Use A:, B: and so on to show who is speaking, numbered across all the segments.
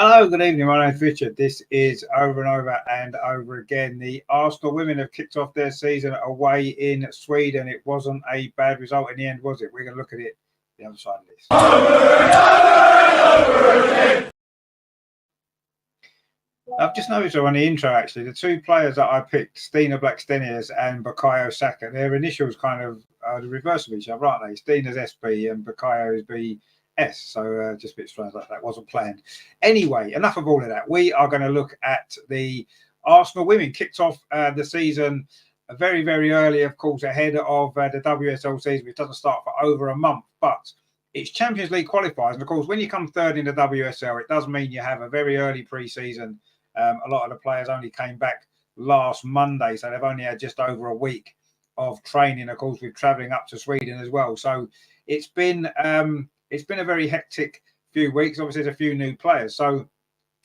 A: Hello, good evening. My name's Richard. This is over and over again. The Arsenal women have kicked off their season away in Sweden. It wasn't a bad result in the end, was it? We're going to look at it the other side of this. I've just noticed on the intro, actually, the two players that I picked, Stina Blackstenius and Bukayo Saka, their initials kind of are the reverse of each other, aren't they? Stina's SB and Bukayo's BS. So just a bit strange like that wasn't planned. Anyway, enough of all of that. We are going to look at the Arsenal women. Kicked off the season very, very early, of course, ahead of the WSL season, which doesn't start for over a month. But it's Champions League qualifiers. And, of course, when you come third in the WSL, it does mean you have a very early pre-season. A lot of the players only came back last Monday, so they've only had just over a week of training, of course, with travelling up to Sweden as well. So it's been a very hectic few weeks. Obviously, there's a few new players. So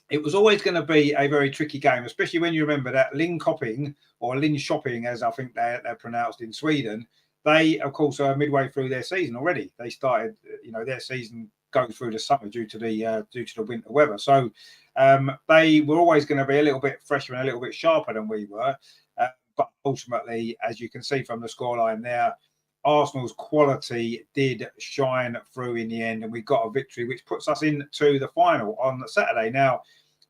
A: it was always going to be a very tricky game, especially when you remember that Linkoping, or Linköping, as I think they're pronounced in Sweden, they, of course, are midway through their season already. They started, their season goes through the summer due to the winter weather. So they were always going to be a little bit fresher and a little bit sharper than we were. But ultimately, as you can see from the scoreline there, Arsenal's quality did shine through in the end, and we got a victory, which puts us into the final on Saturday. Now,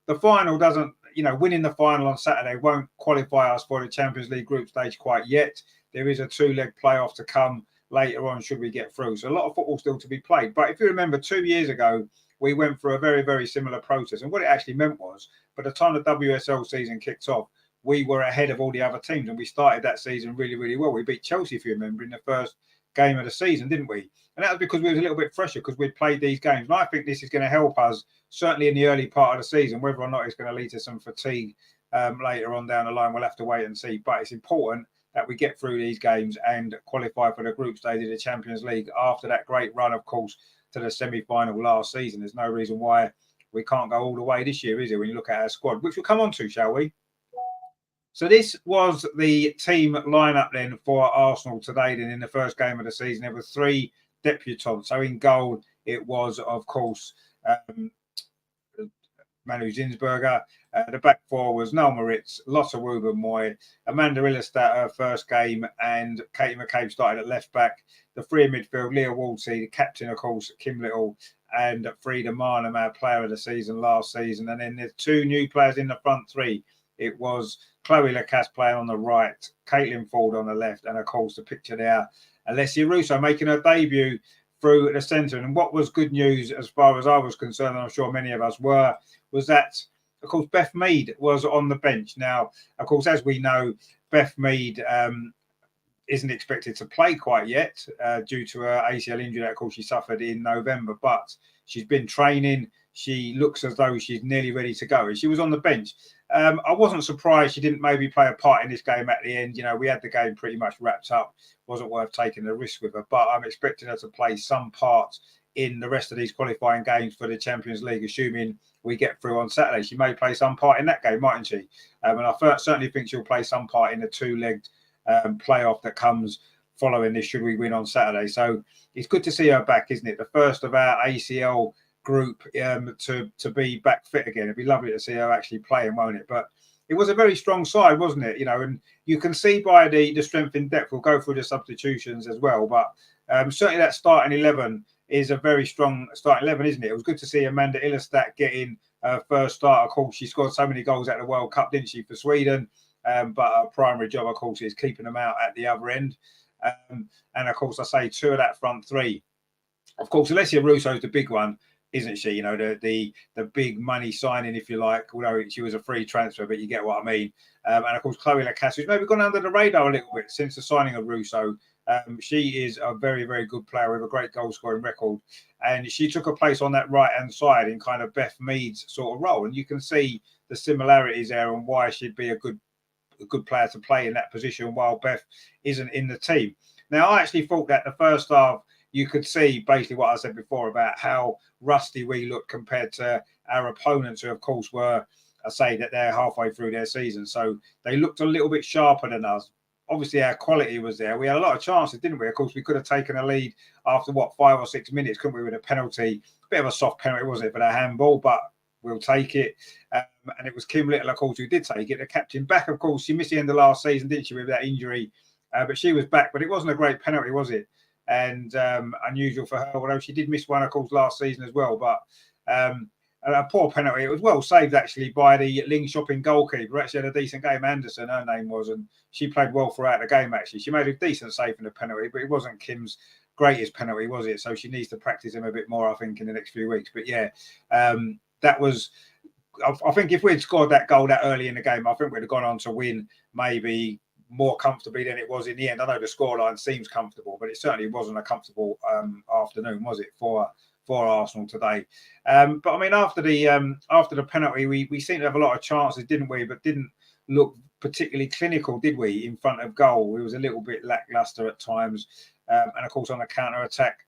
A: the final doesn't, winning the final on Saturday won't qualify us for the Champions League group stage quite yet. There is a two-leg playoff to come later on should we get through. So a lot of football still to be played. But if you remember, 2 years ago, we went through a very, very similar process. And what it actually meant was, by the time the WSL season kicked off, we were ahead of all the other teams, and we started that season really, really well. We beat Chelsea, if you remember, in the first game of the season, didn't we? And that was because we was a little bit fresher because we'd played these games. And I think this is going to help us, certainly in the early part of the season. Whether or not it's going to lead to some fatigue later on down the line, we'll have to wait and see. But it's important that we get through these games and qualify for the group stage of the Champions League after that great run, of course, to the semi-final last season. There's no reason why we can't go all the way this year, is there, when you look at our squad, which we'll come on to, shall we? So this was the team lineup then for Arsenal today. Then in the first game of the season, there were three debutants. So in goal, it was, of course, Manu Zinsberger. The back four was Noel Moritz, Lotte Wubben-Moy, Amanda Illerstadt, her first game, and Katie McCabe started at left back. The three in midfield, Leah Walty, the captain, of course, Kim Little, and Frida Marnham, our player of the season last season. And then there's two new players in the front three. It was Chloe Lacasse playing on the right, Caitlin Ford on the left, and of course the picture there, Alessia Russo making her debut through the centre. And what was good news as far as I was concerned, and I'm sure many of us were, was that, of course, Beth Mead was on the bench. Now, of course, as we know, Beth Mead isn't expected to play quite yet due to her ACL injury that, of course, she suffered in November, but she's been training. She looks as though she's nearly ready to go. And she was on the bench. I wasn't surprised she didn't maybe play a part in this game at the end. We had the game pretty much wrapped up. Wasn't worth taking the risk with her. But I'm expecting her to play some part in the rest of these qualifying games for the Champions League, assuming we get through on Saturday. She may play some part in that game, mightn't she? And I certainly think she'll play some part in the two-legged playoff that comes following this, should we win on Saturday. So it's good to see her back, isn't it? The first of our ACL group to be back fit again. It'd be lovely to see her actually playing, won't it? But it was a very strong side, wasn't it? And you can see by the strength in depth. We'll go through the substitutions as well, but certainly that starting 11 is a very strong starting 11, isn't it? It was good to see Amanda Illerstadt getting her first start. Of course, she scored so many goals at the World Cup, didn't she, for Sweden? But her primary job, of course, is keeping them out at the other end. And of course, I say two of that front three. Of course, Alessia Russo is the big one, isn't she? The big money signing, if you like, although she was a free transfer, but you get what I mean. And of course, Chloe Lacasse, who's maybe gone under the radar a little bit since the signing of Russo. She is a very, very good player with a great goal scoring record. And she took a place on that right-hand side in kind of Beth Mead's sort of role. And you can see the similarities there and why she'd be a good player to play in that position while Beth isn't in the team. Now, I actually thought that the first half, you could see basically what I said before about how rusty we look compared to our opponents, who, of course, were, I say that they're halfway through their season. So they looked a little bit sharper than us. Obviously, our quality was there. We had a lot of chances, didn't we? Of course, we could have taken a lead after, 5 or 6 minutes, couldn't we, with a penalty? A bit of a soft penalty, wasn't it, for the handball? But we'll take it. And it was Kim Little, of course, who did take it. The captain back, of course, she missed the end of last season, didn't she, with that injury? But she was back, but it wasn't a great penalty, was it? And unusual for her, although she did miss one, of course, last season as well. But a poor penalty. It was well saved, actually, by the Linkoping goalkeeper. Actually had a decent game. Anderson, her name was, and she played well throughout the game, actually. She made a decent save in the penalty, but it wasn't Kim's greatest penalty, was it? So she needs to practice him a bit more, I think, in the next few weeks. But yeah, that was... I think if we'd scored that goal that early in the game, I think we'd have gone on to win maybe more comfortably than it was in the end. I know the scoreline seems comfortable, but it certainly wasn't a comfortable afternoon, was it, for Arsenal today? But I mean, after the penalty, we seemed to have a lot of chances, didn't we? But didn't look particularly clinical, did we, in front of goal? It was a little bit lackluster at times. And of course, on the counter attack,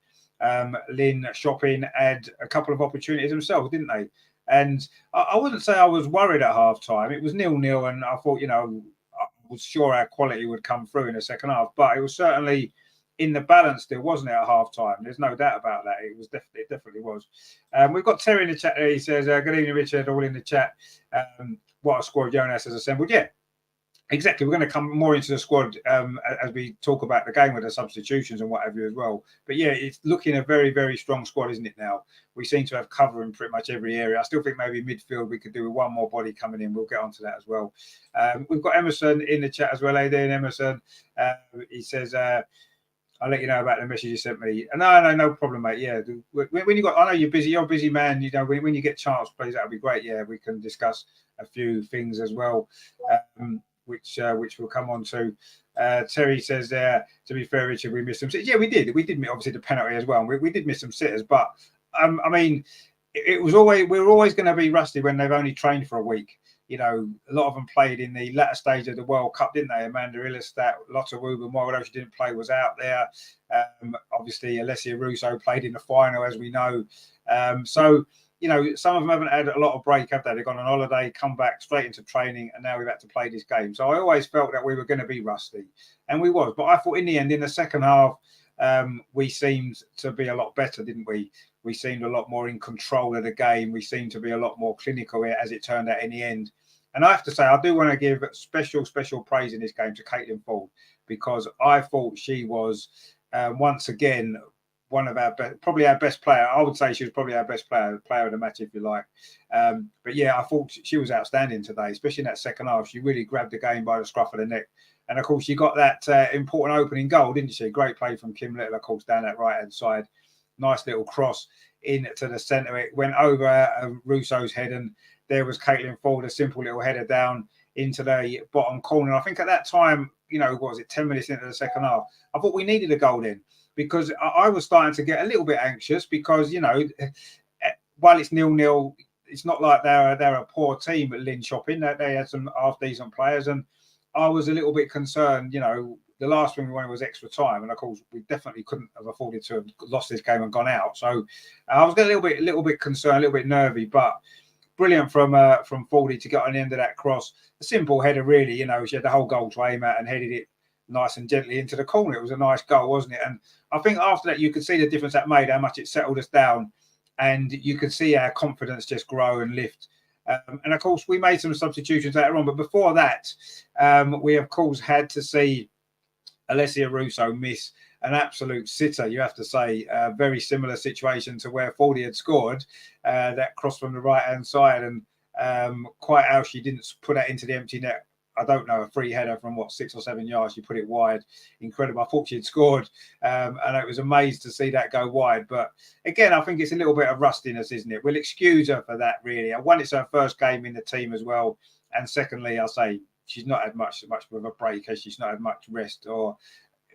A: Linkoping had a couple of opportunities themselves, didn't they? And I wouldn't say I was worried at half time. It was 0-0, and I thought, I was sure our quality would come through in the second half, but it was certainly in the balance still, wasn't it, at half time? There's no doubt about that. It definitely was. We've got Terry in the chat there. He says, good evening, Richard, all in the chat. What a squad Jonas has assembled. Yeah, exactly. We're going to come more into the squad as we talk about the game with the substitutions and what have you as well. But yeah, it's looking a very, very strong squad, isn't it now? We seem to have cover in pretty much every area. I still think maybe midfield we could do with one more body coming in. We'll get onto that as well. We've got Emerson in the chat as well. Hey there, Emerson. He says, I'll let you know about the message you sent me. No problem, mate. Yeah, when you got, I know you're busy. You're a busy man. When you get a chance, please, that'll be great. Yeah, we can discuss a few things as well, which we'll come on to. Terry says, to be fair, Richard, we missed some sitters. Yeah, we did. We did miss, obviously, the penalty as well. We did miss some sitters, but I mean, we were always going to be rusty when they've only trained for a week. A lot of them played in the latter stage of the World Cup, didn't they? Amanda Illistat, Lotta Wooben, although she didn't play, was out there. Obviously, Alessia Russo played in the final, as we know. So, some of them haven't had a lot of break, have they? They've gone on holiday, come back straight into training, and now we've had to play this game. So I always felt that we were going to be rusty, and we was. But I thought in the end, in the second half, we seemed to be a lot better, didn't we? We seemed a lot more in control of the game. We seemed to be a lot more clinical, as it turned out in the end. And I have to say, I do want to give special praise in this game to Caitlin Ford, because I thought she was, once again, one of our best, probably our best player. I would say she was probably our best player of the match, if you like. But yeah, I thought she was outstanding today, especially in that second half. She really grabbed the game by the scruff of the neck. And of course, she got that important opening goal, didn't she? Great play from Kim Little, of course, down that right-hand side. Nice little cross into the centre. It went over Russo's head, and there was Caitlin Ford, a simple little header down into the bottom corner. I think at that time, what was it, 10 minutes into the second half, I thought we needed a goal then, because I was starting to get a little bit anxious because, while it's 0-0, it's not like they're a poor team at Linkoping. They had some half-decent players, and I was a little bit concerned, the last thing we wanted was extra time, and of course we definitely couldn't have afforded to have lost this game and gone out. So I was getting a little bit concerned, a little bit nervy, but brilliant from Fordy to get on the end of that cross. A simple header, really. She had the whole goal to aim at and headed it nice and gently into the corner. It was a nice goal, wasn't it? And I think after that you could see the difference that made, how much it settled us down, and you could see our confidence just grow and lift. And of course we made some substitutions later on, but before that, we of course had to see Alessia Russo miss an absolute sitter, you have to say. A very similar situation to where Fordy had scored, that cross from the right-hand side, and quite how she didn't put that into the empty net. I don't know, a free header from 6 or 7 yards. She put it wide. Incredible. I thought she had scored, and I was amazed to see that go wide. But again, I think it's a little bit of rustiness, isn't it? We'll excuse her for that, really. One, it's her first game in the team as well, and secondly, I'll say she's not had much of a break, has she's not had much rest or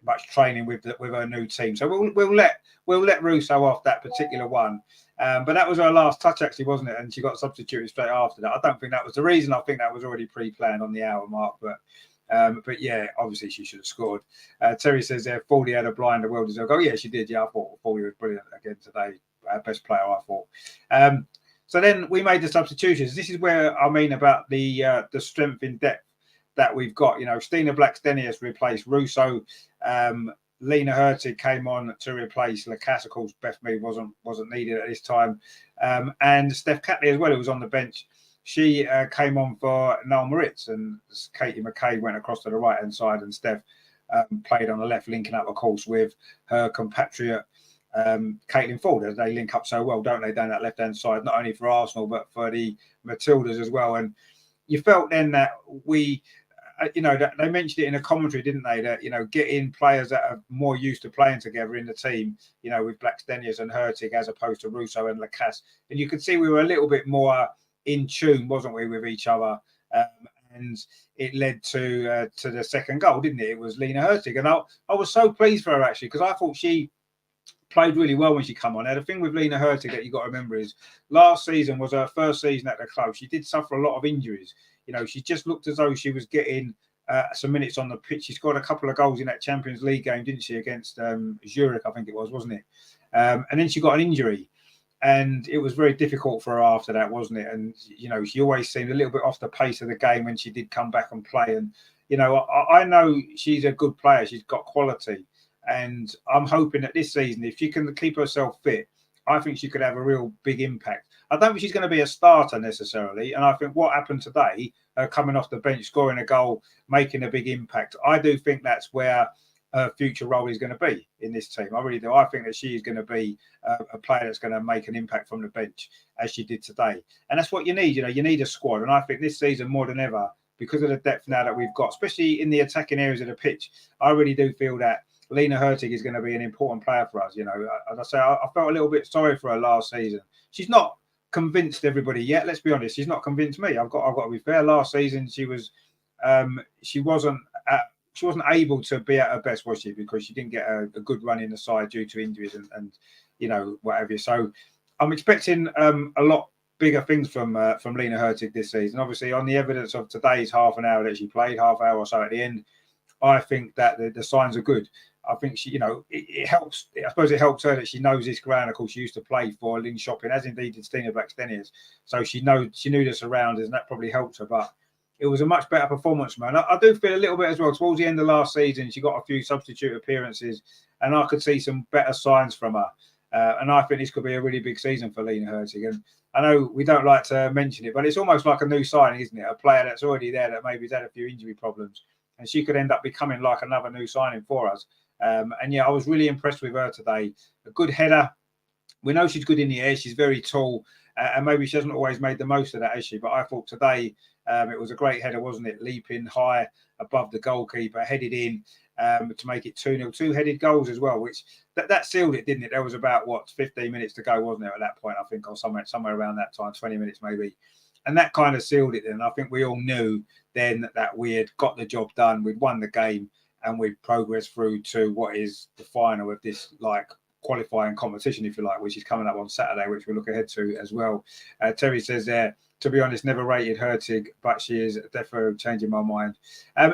A: much training with her new team. So we'll let Russo off that particular one. But that was her last touch, actually, wasn't it? And she got substituted straight after that. I don't think that was the reason. I think that was already pre-planned on the hour mark. But yeah, obviously she should have scored. Terry says there, Fordy had a blinder, well-deserved goal. Yeah, she did. Yeah, I thought Fordy was brilliant again today. Our best player, I thought. So then we made the substitutions. This is where I mean about the strength in depth that we've got. Stina Blackstenius replaced Russo. Lena Hurtig came on to replace Lacasse. Of course, Beth Mead wasn't needed at this time. And Steph Catley as well, who was on the bench. She came on for Noel Moritz, and Katie McKay went across to the right-hand side, and Steph played on the left, linking up, of course, with her compatriot Caitlin Ford. They link up so well, don't they, down that left-hand side, not only for Arsenal, but for the Matildas as well. And you felt then that we, they mentioned it in a commentary, didn't they, that, getting players that are more used to playing together in the team, with Blackstenius and Hurtig as opposed to Russo and Lacasse. And you could see we were a little bit more in tune, wasn't we, with each other? And it led to the second goal, didn't it? It was Lena Hurtig. And I was so pleased for her, actually, because I thought she played really well when she came on. Now, the thing with Lena Hurtig that you got to remember is last season was her first season at the club. She did suffer a lot of injuries. She just looked as though she was getting some minutes on the pitch. She scored a couple of goals in that Champions League game, didn't she, against Zurich, I think it was, wasn't it? And then she got an injury. And it was very difficult for her after that, wasn't it? And, she always seemed a little bit off the pace of the game when she did come back and play. And, I know she's a good player. She's got quality. And I'm hoping that this season, if she can keep herself fit, I think she could have a real big impact. I don't think she's going to be a starter necessarily. And I think what happened today, coming off the bench, scoring a goal, making a big impact, I do think that's where her future role is going to be in this team. I really do. I think that she is going to be a player that's going to make an impact from the bench, as she did today. And that's what you need. You need a squad. And I think this season more than ever, because of the depth now that we've got, especially in the attacking areas of the pitch, I really do feel that Lena Hurtig is going to be an important player for us. As I say, I felt a little bit sorry for her last season. She's not convinced everybody yet. Let's be honest. She's not convinced me. I've got to be fair. Last season, she wasn't able to be at her best, was she? Because she didn't get a good run in the side due to injuries and what have you. So I'm expecting a lot bigger things from Lena Hurtig this season. Obviously, on the evidence of today's half an hour that she played, half hour or so at the end, I think that the signs are good. I think she, it helps. I suppose it helps her that she knows this ground. Of course, she used to play for Linkoping, as indeed did Stina Blackstenius. So she knew the surroundings, and that probably helped her. But it was a much better performance, man. I do feel a little bit as well. Towards the end of last season, she got a few substitute appearances, and I could see some better signs from her. And I think this could be a really big season for Lena Hurtig. And I know we don't like to mention it, but it's almost like a new signing, isn't it? A player that's already there that maybe has had a few injury problems, and she could end up becoming like another new signing for us. And yeah, I was really impressed with her today. A good header. We know she's good in the air. She's very tall, and maybe she hasn't always made the most of that, has she? But I thought today it was a great header, wasn't it? Leaping high above the goalkeeper, headed in to make it 2-0. Two-headed goals as well, which that sealed it, didn't it? There was about 15 minutes to go, wasn't there, at that point? I think, or somewhere around that time, 20 minutes maybe. And that kind of sealed it. Then I think we all knew then that we had got the job done. We'd won the game, and we'd progressed through to what is the final of this qualifying competition, if you like, which is coming up on Saturday, which we'll look ahead to as well. Terry says there, to be honest, never rated Hurtig, but she is definitely changing my mind.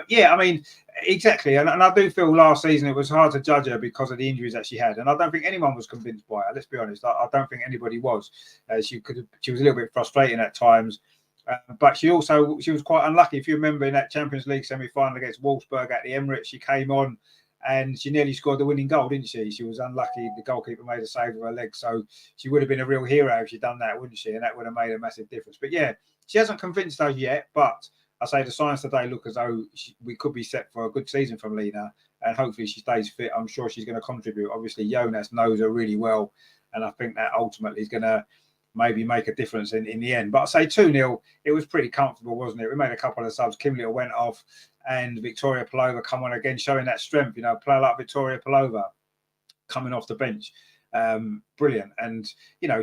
A: Yeah, I mean, exactly. And I do feel last season it was hard to judge her because of the injuries that she had. And I don't think anyone was convinced by her, let's be honest. I don't think anybody was. She was a little bit frustrating at times. But she was quite unlucky. If you remember in that Champions League semi-final against Wolfsburg at the Emirates, she came on and she nearly scored the winning goal, didn't she? She was unlucky. The goalkeeper made a save with her leg. So she would have been a real hero if she'd done that, wouldn't she? And that would have made a massive difference. But yeah, she hasn't convinced us yet. But I say the signs today look as though we could be set for a good season from Lena. And hopefully she stays fit. I'm sure she's going to contribute. Obviously, Jonas knows her really well. And I think that ultimately is going to maybe make a difference in the end. But I say 2-0, it was pretty comfortable, wasn't it? We made a couple of subs. Kim Little went off and Victoria Pelova come on again, showing that strength, player like Victoria Pelova coming off the bench. Brilliant. And,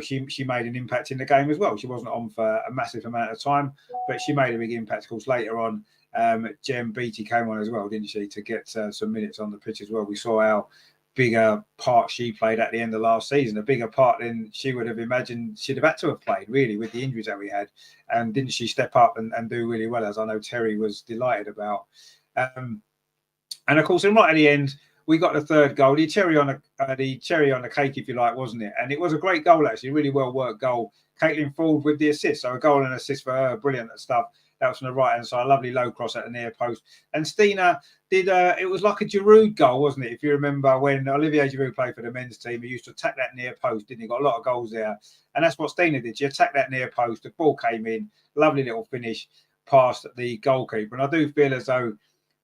A: she made an impact in the game as well. She wasn't on for a massive amount of time, but she made a big impact. Of course, later on, Jem Beattie came on as well, didn't she, to get some minutes on the pitch as well. We saw how bigger part she played at the end of last season, a bigger part than she would have imagined she'd have had to have played, really, with the injuries that we had. And didn't she step up and do really well, as I know Terry was delighted about. And of course, and right at the end, we got the third goal, the cherry on the cake, if you like, wasn't it? And it was a great goal, actually, really well worked goal. Caitlin Ford with the assist, so a goal and assist for her, brilliant stuff. That was from the right hand side, lovely low cross at the near post. And Stina did. It was like a Giroud goal, wasn't it? If you remember when Olivier Giroud played for the men's team, he used to attack that near post, didn't he? Got a lot of goals there, and that's what Stina did. She attacked that near post. The ball came in, lovely little finish past the goalkeeper. And I do feel as though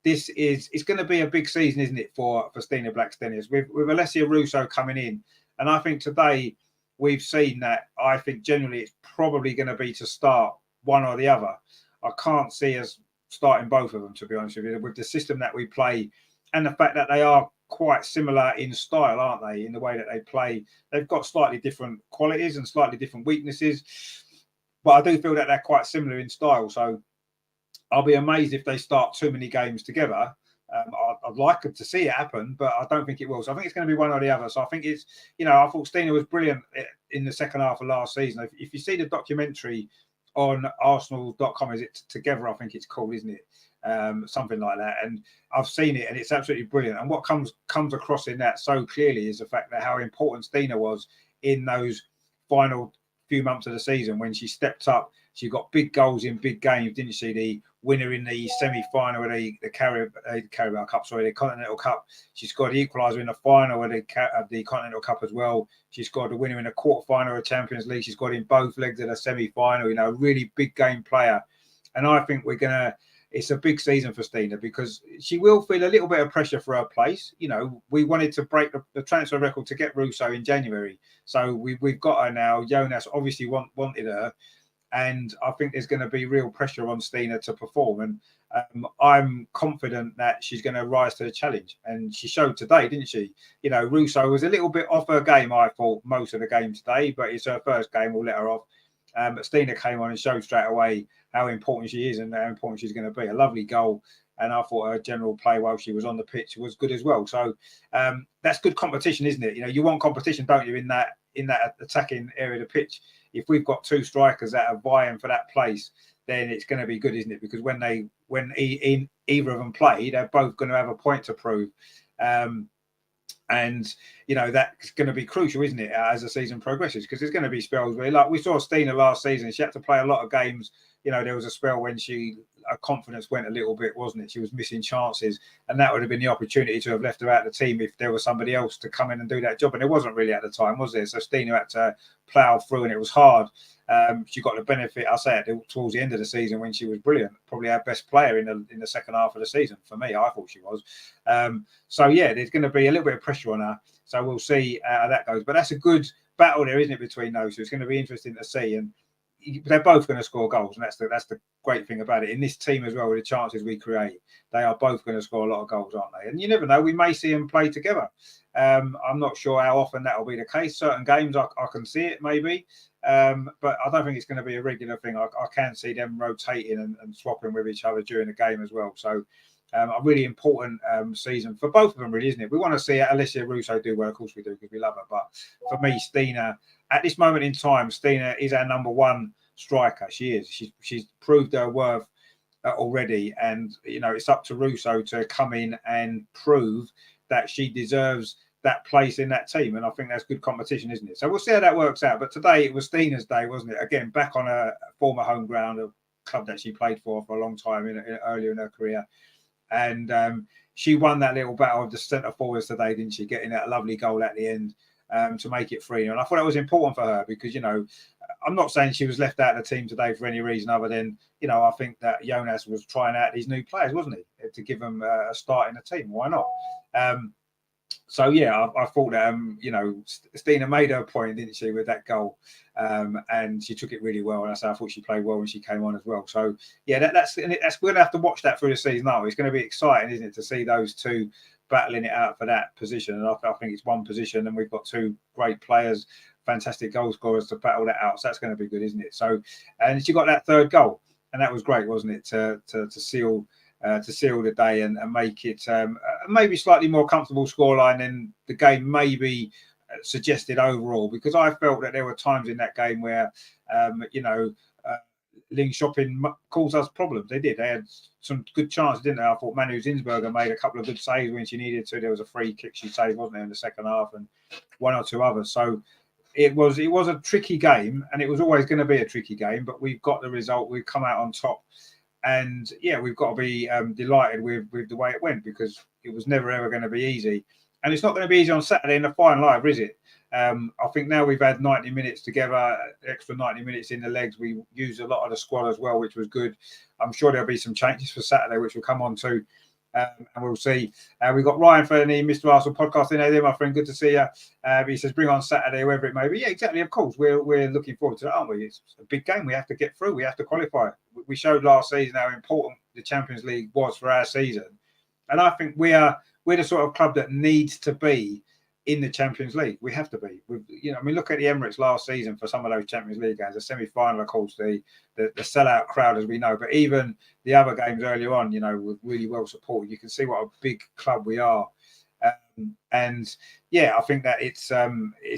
A: it's going to be a big season, isn't it, for Stina Blackstenius with Alessia Russo coming in. And I think today we've seen that. I think generally it's probably going to be to start one or the other. I can't see us starting both of them, to be honest with you, with the system that we play and the fact that they are quite similar in style, aren't they, in the way that they play. They've got slightly different qualities and slightly different weaknesses, but I do feel that they're quite similar in style. So I'll be amazed if they start too many games together. I'd like to see it happen, but I don't think it will. So I think it's going to be one or the other. So I think it's, I thought Stina was brilliant in the second half of last season. If you see the documentary on Arsenal.com, is it Together? I think it's called, isn't it? Something like that. And I've seen it, and it's absolutely brilliant. And what comes across in that so clearly is the fact that how important Stina was in those final few months of the season when she stepped up. She got big goals in big games, didn't she? The winner in the semi-final of the Carabao Cup, the Continental Cup. She scored the equaliser in the final of the Continental Cup as well. She scored the winner in the quarter-final of Champions League. She scored in both legs of the semi-final. Really big game player. And I think it's a big season for Stina because she will feel a little bit of pressure for her place. We wanted to break the transfer record to get Russo in January. So we've got her now. Jonas obviously wanted her. And I think there's going to be real pressure on Stina to perform. And I'm confident that she's going to rise to the challenge. And she showed today, didn't she? Russo was a little bit off her game, I thought, most of the game today. But it's her first game. We'll let her off. But Stina came on and showed straight away how important she is and how important she's going to be. A lovely goal. And I thought her general play while she was on the pitch was good as well. So that's good competition, isn't it? You want competition, don't you, in that attacking area of the pitch? If we've got two strikers that are vying for that place, then it's going to be good, isn't it? Because when either of them play, they're both going to have a point to prove. And that's going to be crucial, isn't it, as the season progresses? Because there's going to be spells where, like we saw Stina last season, she had to play a lot of games. There was a spell when her confidence went a little bit, wasn't it? She was missing chances, and that would have been the opportunity to have left her out of the team if there was somebody else to come in and do that job. And it wasn't really at the time, was there? So Stina had to plough through, and it was hard. She got the benefit, I say it, towards the end of the season when she was brilliant, probably our best player in the second half of the season. For me, I thought she was. There's going to be a little bit of pressure on her. So we'll see how that goes. But that's a good battle there, isn't it, between those? So it's going to be interesting to see. And they're both going to score goals, and that's the great thing about it. In this team as well, with the chances we create, they are both going to score a lot of goals, aren't they? And you never know, we may see them play together. I'm not sure how often that will be the case. Certain games I can see it maybe, but I don't think it's going to be a regular thing. I can see them rotating and swapping with each other during the game as well. So a really important season for both of them, really, isn't it? We want to see Alessia Russo do well, of course we do, because we love her. But for me, Stina, at this moment in time, Stina is our number one striker. She is. She's proved her worth already, and it's up to Russo to come in and prove that she deserves that place in that team. And I think that's good competition, isn't it? So we'll see how that works out. But today it was Stina's day, wasn't it? Again, back on a former home ground, a club that she played for a long time earlier in her career. And she won that little battle of the centre forwards today, didn't she? Getting that lovely goal at the end to make it 3-0. And I thought that was important for her because, I'm not saying she was left out of the team today for any reason other than, I think that Jonas was trying out these new players, wasn't he? To give them a start in the team. Why not? I thought that, Stina made her point, didn't she, with that goal. And she took it really well. And I thought she played well when she came on as well. So, yeah, that's we're going to have to watch that through the season now. It's going to be exciting, isn't it, to see those two battling it out for that position. And I think it's one position and we've got two great players, fantastic goal scorers to battle that out. So that's going to be good, isn't it? So, and she got that third goal. And that was great, wasn't it, to seal the day and make it maybe slightly more comfortable scoreline than the game maybe suggested overall, because I felt that there were times in that game where Linkoping caused us problems. They did. They had some good chances, didn't they? I thought Manu Zinsberger made a couple of good saves when she needed to. There was a free kick she saved, wasn't there, in the second half, and one or two others. So it was a tricky game, and it was always going to be a tricky game, but we've got the result. We've come out on top. And yeah, we've got to be delighted with the way it went, because it was never ever going to be easy, and it's not going to be easy on Saturday in the final either, is it? I think now we've had 90 minutes together, extra 90 minutes in the legs. We used a lot of the squad as well, which was good. I'm sure there'll be some changes for Saturday, which we'll come on to. And we'll see. We've got Ryan for the Mr. Arsenal podcast in there, my friend. Good to see you. He says, bring on Saturday, wherever it may be. Yeah, exactly. Of course, we're looking forward to it, aren't we? It's a big game. We have to get through. We have to qualify. We showed last season how important the Champions League was for our season. And I think we're the sort of club that needs to be in the Champions League. We have to be. Look at the Emirates last season for some of those Champions League games. The semi-final, of course, the sellout crowd, as we know. But even the other games earlier on, were really well supported. You can see what a big club we are. And yeah, I think that it's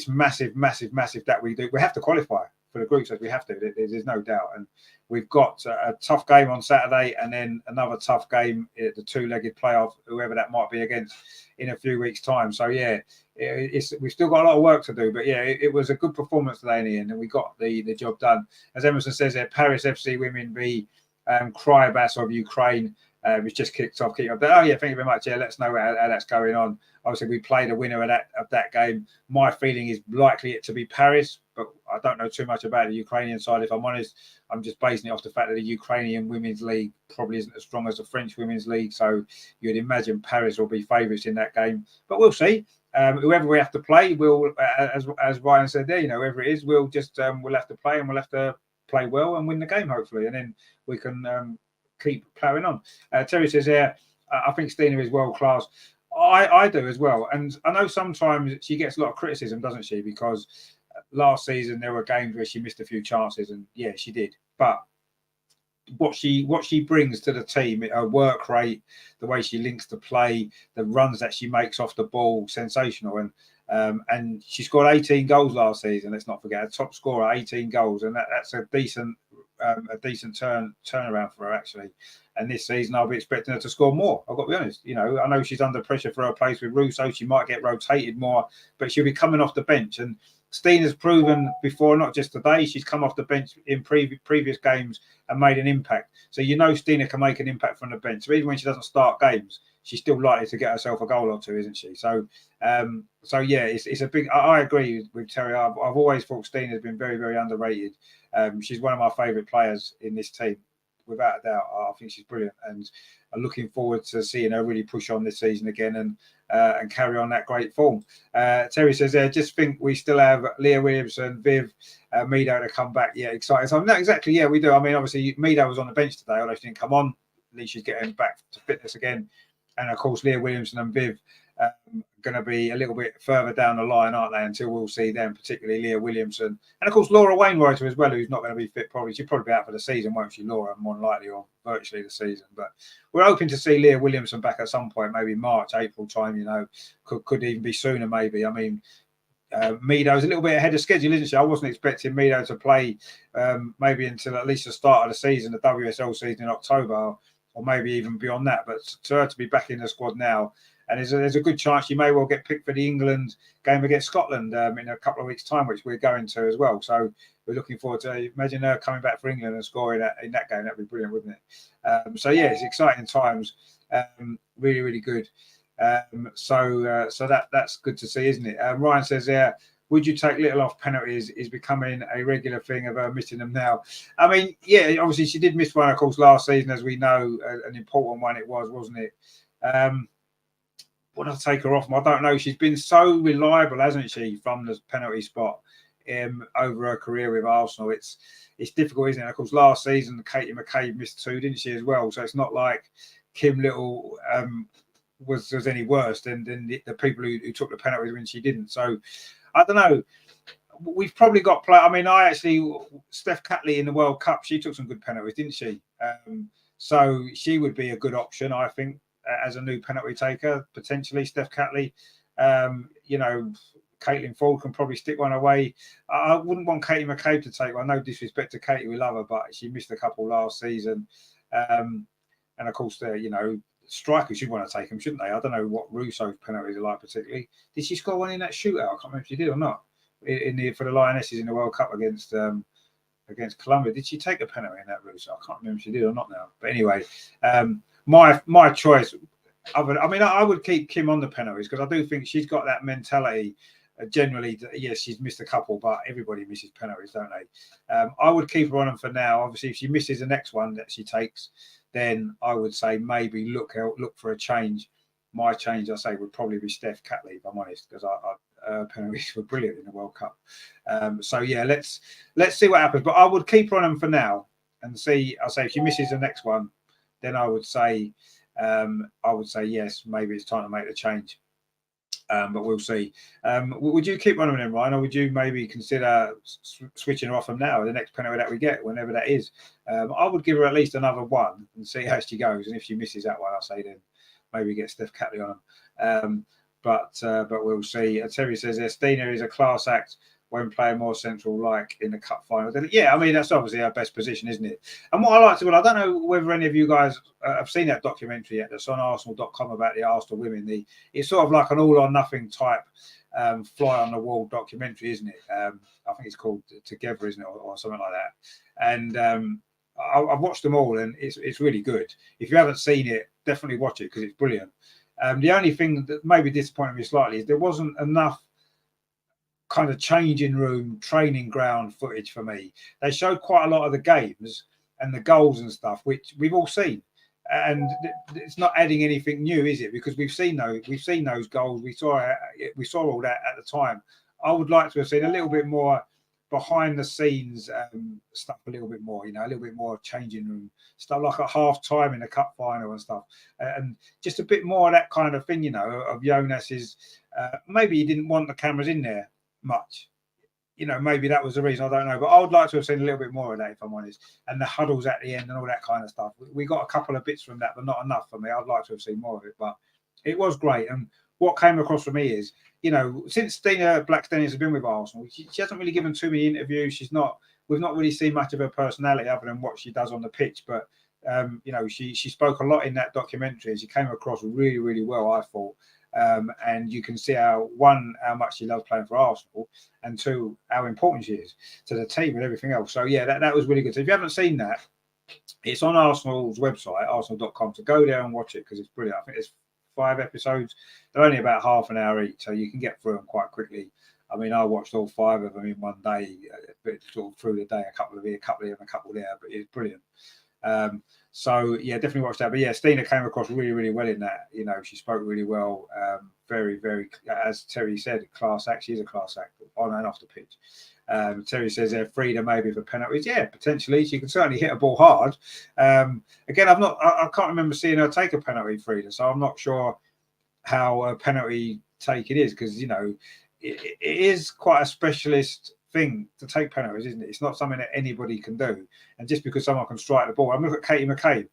A: massive, massive, massive that we do. We have to qualify for the group stage. We have to. There's no doubt. And we've got a tough game on Saturday, and then another tough game at the two-legged playoff, whoever that might be against, in a few weeks' time. So yeah, we've still got a lot of work to do, but yeah, it was a good performance today in the end, and we got the job done. As Emerson says there, Paris FC women v Krybas of Ukraine, which just kicked off. Oh yeah, thank you very much. Yeah, let us know how that's going on. Obviously, we played a winner of that game. My feeling is likely it to be Paris, but I don't know too much about the Ukrainian side. If I'm honest, I'm just basing it off the fact that the Ukrainian women's league probably isn't as strong as the French women's league. So you'd imagine Paris will be favourites in that game, but we'll see. Whoever we have to play, we'll, as Ryan said there, whoever it is, we'll just we'll have to play, and we'll have to play well and win the game, hopefully, and then we can keep ploughing on. Terry says here, I think Stina is world class. I do as well, and I know sometimes she gets a lot of criticism, doesn't she? Because last season there were games where she missed a few chances, and yeah, she did. But what she brings to the team, her work rate, the way she links to play, the runs that she makes off the ball, sensational. And she scored 18 goals last season. Let's not forget, a top scorer, 18 goals, and that's a decent turnaround for her, actually. And this season, I'll be expecting her to score more. I've got to be honest. I know she's under pressure for her place with Russo. She might get rotated more, but she'll be coming off the bench. And Stina's proven before, not just today, she's come off the bench in previous games and made an impact. So Stina can make an impact from the bench. So even when she doesn't start games, she's still likely to get herself a goal or two, isn't she? So yeah, it's a big. I agree with Terry. I've always thought Stina's been very, very underrated. She's one of my favourite players in this team, without a doubt. I think she's brilliant, and I'm looking forward to seeing her really push on this season again and carry on that great form. Terry says there, just think we still have Leah Williamson, Viv, Mido to come back. Yeah, exciting. So no, exactly. Yeah, we do. I mean, obviously Mido was on the bench today, although she didn't come on. At least she's getting back to fitness again. And of course, Leah Williamson and Viv going to be a little bit further down the line, aren't they? Until we'll see them, particularly Leah Williamson. And of course, Laura Wainwrighter as well, who's not going to be fit probably. She'll probably be out for the season, won't she, Laura? More than likely, or virtually the season. But we're hoping to see Leah Williamson back at some point, maybe March, April time, could even be sooner, maybe. I mean, Mido's a little bit ahead of schedule, isn't she? I wasn't expecting Mido to play maybe until at least the start of the season, the WSL season in October, or maybe even beyond that. But to her to be back in the squad now, and there's a good chance she may well get picked for the England game against Scotland in a couple of weeks' time, which we're going to as well. So we're looking forward to imagine her coming back for England and scoring in that game. That'd be brilliant, wouldn't it? So yeah, it's exciting times. Really, really good. So that's good to see, isn't it? Ryan says there, would you take Little off penalties? Is becoming a regular thing of her missing them now. I mean, yeah, obviously she did miss one, of course, last season, as we know, an important one it was, wasn't it? Would I take her off? I don't know. She's been so reliable, hasn't she, from the penalty spot over her career with Arsenal. It's difficult, isn't it? Of course, last season, Katie McCabe missed 2, didn't she, as well? So it's not like Kim Little was any worse than the people who took the penalties when she didn't. So I don't know. We've probably got play. I mean, Steph Catley in the World Cup, she took some good penalties, didn't she? So she would be a good option, I think, as a new penalty taker, potentially. Steph Catley, Caitlin Ford can probably stick one away. I wouldn't want Katie McCabe to take one. No disrespect to Katie, we love her, but she missed a couple last season. And of course, strikers should want to take them, shouldn't they? I don't know what Russo's penalties are like particularly. Did she score one in that shootout? I can't remember if she did or not. For the Lionesses in the World Cup against against Colombia. Did she take a penalty in that, Russo? I can't remember if she did or not now. But anyway, my choice. I would keep Kim on the penalties because I do think she's got that mentality. Generally, yes, she's missed a couple, but everybody misses penalties, don't they? I would keep her on them for now. Obviously, if she misses the next one that she takes, then I would say maybe look for a change. My change, I say, would probably be Steph Catley, if I'm honest, because penalties were brilliant in the World Cup. So yeah, let's see what happens. But I would keep her on them for now and see. I'll say if she misses the next one, then I would say yes, maybe it's time to make the change. But we'll see. Would you keep one of them, Ryan, or would you maybe consider switching her off them now? The next penalty that we get, whenever that is, I would give her at least another one and see how she goes. And if she misses that one, I'll say then maybe get Steph Catley on them. But we'll see. Terry says Estina is a class act when playing more central, like in the cup final. Yeah, I mean, that's obviously our best position, isn't it? And what I like to, well, I don't know whether any of you guys have seen that documentary yet that's on Arsenal.com about the Arsenal women. It's sort of like an all or nothing type fly on the wall documentary, isn't it? I think it's called Together, isn't it, or something like that. And I've watched them all, and it's really good. If you haven't seen it, definitely watch it because it's brilliant. The only thing that maybe disappointed me slightly is there wasn't enough kind of changing room, training ground footage for me. They showed quite a lot of the games and the goals and stuff, which we've all seen, and it's not adding anything new, is it? Because we've seen those goals. We saw all that at the time. I would like to have seen a little bit more behind the scenes stuff, a little bit more, a little bit more changing room stuff, like at half time in the cup final and stuff, and just a bit more of that kind of thing, of Jonas's. Maybe he didn't want the cameras in there much, maybe that was the reason. I don't know, but I would like to have seen a little bit more of that, if I'm honest, and the huddles at the end and all that kind of stuff. We got a couple of bits from that, but not enough for me. I'd like to have seen more of it, but it was great. And what came across for me is, since Stina Blackstenius has been with Arsenal, she hasn't really given too many interviews. We've not really seen much of her personality other than what she does on the pitch. But she spoke a lot in that documentary, and she came across really, really well, I thought. And you can see how much she loves playing for Arsenal, and two, how important she is to the team and everything else. So yeah, that was really good. So if you haven't seen that, it's on Arsenal's website, arsenal.com. So go there and watch it because it's brilliant. I think there's 5 episodes. They're only about half an hour each, so you can get through them quite quickly. I mean, I watched all 5 of them in one day, sort of through the day, a couple here, a couple here, and a couple there. But it's brilliant. So yeah, definitely watch that. But yeah, Stina came across really, really well in that. She spoke really well. Very, very, as Terry said, class act. She's a class act on and off the pitch. Terry says Frida maybe for penalties. Yeah, potentially. She can certainly hit a ball hard. Again, I can't remember seeing her take a penalty, Frida. So I'm not sure how a penalty take it is, because it is quite a specialist thing to take penalties, isn't it? It's not something that anybody can do. And just because someone can strike the ball, I'm looking at Katie McCabe.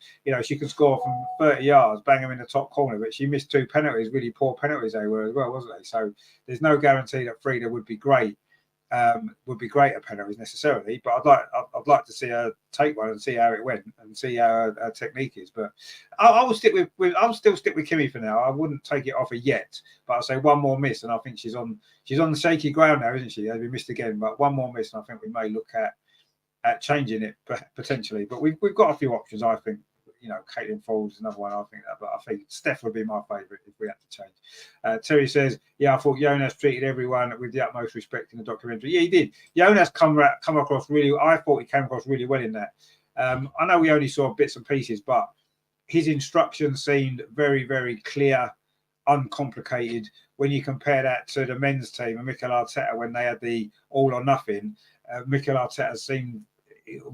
A: She can score from 30 yards, bang them in the top corner, but she missed 2 penalties, really poor penalties they were as well, wasn't they? So there's no guarantee that Frida would be great at penalties necessarily, but I'd like to see her take one and see how it went and see how her technique is. But I'll still stick with Kimmy for now. I wouldn't take it off her yet, but I'll say one more miss, and I think she's on shaky ground now, isn't she? As we missed again, but one more miss, and I think we may look at changing it potentially. But we've got a few options, I think. Caitlin Forbes is another one, I think that, but I think Steph would be my favourite if we had to change. Terry says, yeah, I thought Jonas treated everyone with the utmost respect in the documentary. Yeah, he did. Jonas come across really, I thought he came across really well in that. I know we only saw bits and pieces, but his instructions seemed very, very clear, uncomplicated. When you compare that to the men's team and Mikel Arteta, when they had the all or nothing, Mikel Arteta seemed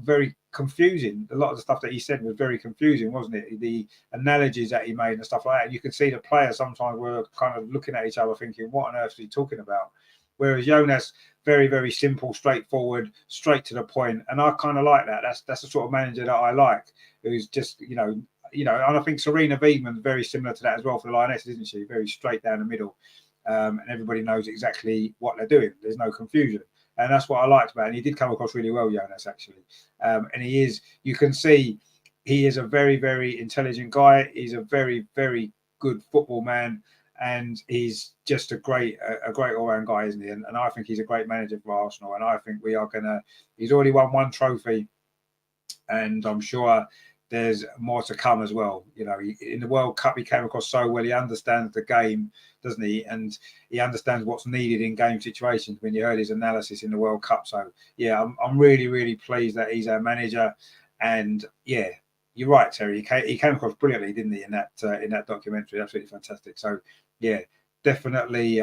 A: very confusing. A lot of the stuff that he said was very confusing, wasn't it? The analogies that he made and stuff like that. You could see the players sometimes were kind of looking at each other thinking, what on earth is he talking about? Whereas Jonas, very, very simple, straightforward, straight to the point. And I kind of like that. That's the sort of manager that I like, who's just, and I think Serena Wiedmann's very similar to that as well for the Lionesses, isn't she? Very straight down the middle. And everybody knows exactly what they're doing. There's no confusion. And that's what I liked about it. And he did come across really well, Jonas, actually. And you can see he is a very, very intelligent guy. He's a very, very good football man. and he's just a great all-round guy, isn't he? And I think he's a great manager for Arsenal, and I think we are gonna. He's already won one trophy, and I'm sure there's more to come as well. You know, in the World Cup, he came across so well. He understands the game, doesn't he? And he understands what's needed in game situations. When you heard his analysis in the World Cup, so yeah, I'm really, really pleased that he's our manager. And yeah, you're right, Terry. He came across brilliantly, didn't he? In that documentary, absolutely fantastic. So yeah, definitely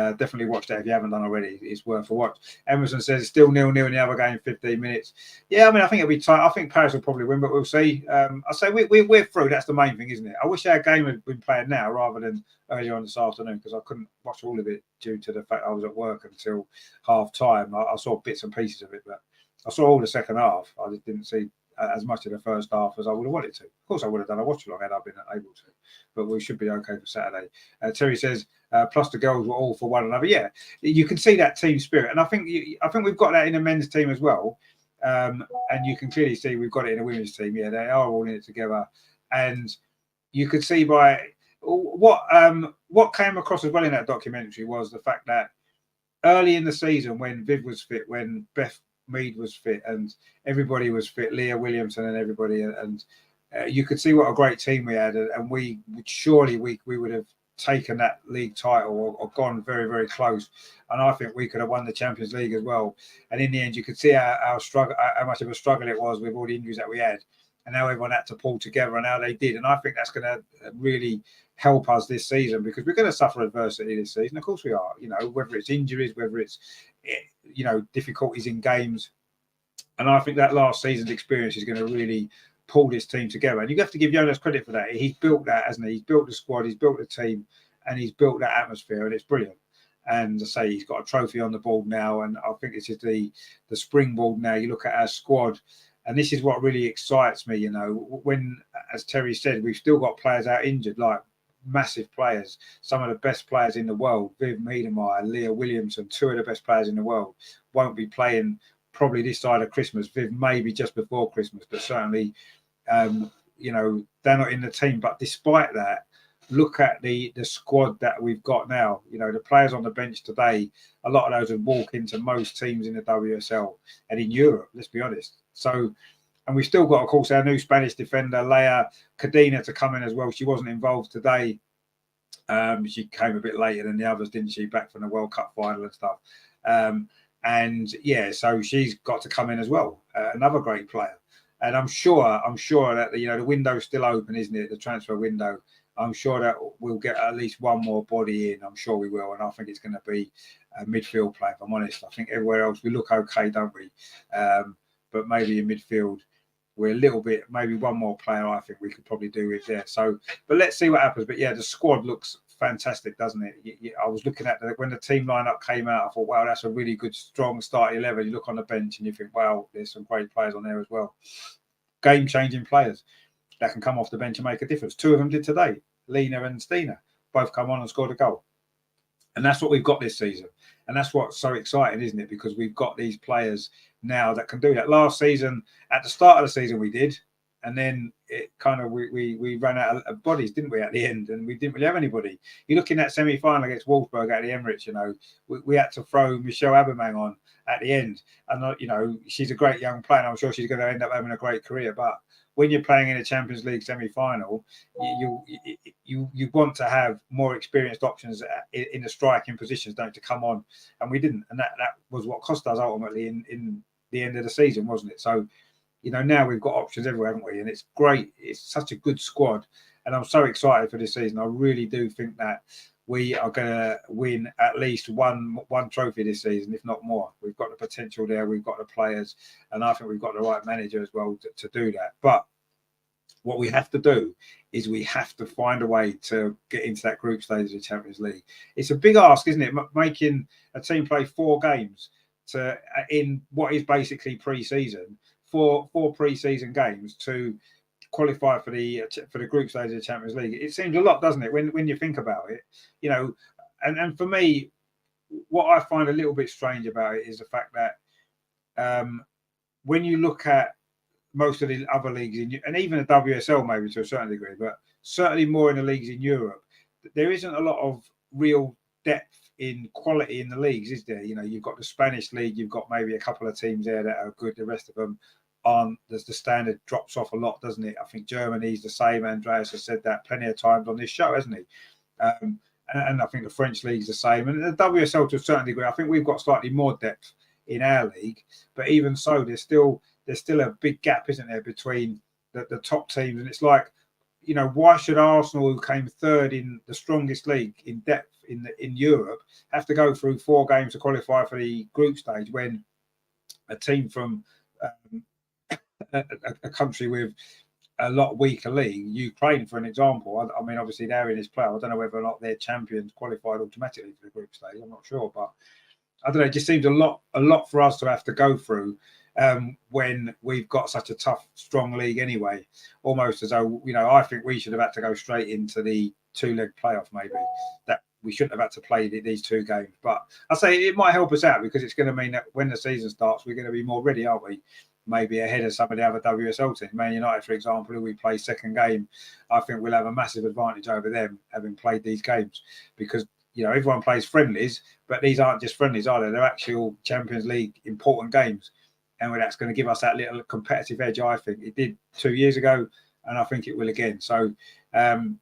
A: watch that if you haven't done already. It's worth a watch. Emerson says it's still 0-0 in the other game, 15 minutes. Yeah, I mean, I think it'll be tight. I think Paris will probably win, but we'll see. I say we're through. That's the main thing, isn't it? I wish our game had been played now rather than earlier on this afternoon, because I couldn't watch all of it due to the fact I was at work until half time. I saw bits and pieces of it, but I saw all the second half. I just didn't see as much of the first half as I would have wanted to. Of course, I would have done a watch along had I been able to, but we should be okay for Saturday. Terry says, plus the girls were all for one another. Yeah, you can see that team spirit, and I think we've got that in the men's team as well. And you can clearly see we've got it in the women's team. Yeah, they are all in it together, and you could see by what came across as well in that documentary was the fact that early in the season, when Viv was fit, when Beth Mead was fit, and everybody was fit, Leah Williamson and everybody, and you could see what a great team we had, and we would have taken that league title or gone very, very close, and I think we could have won the Champions League as well. And in the end, you could see how much of a struggle it was with all the injuries that we had, and how everyone had to pull together and how they did. And I think that's going to really help us this season, because we're going to suffer adversity this season. Of course we are, you know, whether it's injuries, whether it's, you know, difficulties in games. And I think that last season's experience is going to really pull this team together. And you have to give Jonas credit for that. He's built that, hasn't he? He's built the squad, he's built the team, and he's built that atmosphere, and it's brilliant. And I say he's got a trophy on the board now, and I think this is the springboard now. You look at our squad, and this is what really excites me, you know, when, as Terry said, we've still got players out injured, like massive players, some of the best players in the world, Viv Miedemeyer, Leah Williamson, two of the best players in the world, won't be playing probably this side of Christmas. Viv maybe just before Christmas, but certainly, you know, they're not in the team. But despite that, look at the squad that we've got now. You know, the players on the bench today, a lot of those would walk into most teams in the WSL and in Europe, let's be honest. So, and we've still got, of course, our new Spanish defender, Leia Cadena, to come in as well. She wasn't involved today. She came a bit later than the others, didn't she? Back from the World Cup final and stuff. And yeah, so she's got to come in as well. Another great player. And I'm sure that, you know, the window's still open, isn't it? The transfer window. I'm sure that we'll get at least one more body in. I'm sure we will. And I think it's going to be a midfield player, if I'm honest. I think everywhere else we look okay, don't we? But maybe in midfield, we're a little bit, maybe one more player I think we could probably do with there. So, but let's see what happens. But yeah, the squad looks fantastic, doesn't it? I was looking at when the team lineup came out, I thought, wow, that's a really good, strong starting 11. You look on the bench and you think, wow, there's some great players on there as well. Game-changing players that can come off the bench and make a difference. Two of them did today, Lena and Stina, both come on and scored a goal. And that's what we've got this season. And that's what's so exciting, isn't it? Because we've got these players now that can do that. Last season, at the start of the season, we did. And then it kind of, we ran out of bodies, didn't we, at the end? And we didn't really have anybody. You look in that semi-final against Wolfsburg at the Emirates, you know, we had to throw Michelle Aubameyang on at the end. And, you know, she's a great young player. And I'm sure she's going to end up having a great career. But when you're playing in a Champions League semi-final, you want to have more experienced options in the striking positions, don't, to come on, and we didn't, and that was what cost us ultimately in the end of the season, wasn't it? So, you know, now we've got options everywhere, haven't we? And it's great. It's such a good squad, and I'm so excited for this season. I really do think that we are going to win at least one trophy this season, if not more. We've got the potential there. We've got the players, and I think we've got the right manager as well to do that. But what we have to do is we have to find a way to get into that group stage of the Champions League. It's a big ask, isn't it? Making a team play 4 games in what is basically pre-season, four pre-season games to qualify for the group stage of the Champions League. It seems a lot, doesn't it, when you think about it? You know, and for me, what I find a little bit strange about it is the fact that when you look at most of the other leagues, and even the WSL maybe to a certain degree, but certainly more in the leagues in Europe, there isn't a lot of real depth in quality in the leagues, is there? You've got the Spanish league, you've got maybe a couple of teams there that are good. The rest of them aren't. There's the standard drops off a lot, doesn't it? I think Germany's the same. Andreas has said that plenty of times on this show, hasn't he? And I think the French league's the same. And the WSL to a certain degree, I think we've got slightly more depth in our league. But even so, there's still a big gap, isn't there, between the top teams? And it's like, why should Arsenal, who came third in the strongest league in depth in Europe, have to go through 4 games to qualify for the group stage when a team from a country with a lot weaker league, Ukraine, for an example. I mean, obviously they're in this play. I don't know whether or not their champions qualified automatically for the group stage. I'm not sure, but I don't know. It just seems a lot for us to have to go through when we've got such a tough, strong league anyway. Almost as though, I think we should have had to go straight into the 2-leg playoff. Maybe that we shouldn't have had to play these 2 games. But I say it might help us out because it's going to mean that when the season starts, we're going to be more ready, aren't we? Maybe ahead of some of the other WSL teams. Man United, for example, who we play second game, I think we'll have a massive advantage over them having played these games because, everyone plays friendlies, but these aren't just friendlies, are they? They're actual Champions League important games. And that's going to give us that little competitive edge, I think. It did 2 years ago, and I think it will again. So, I'm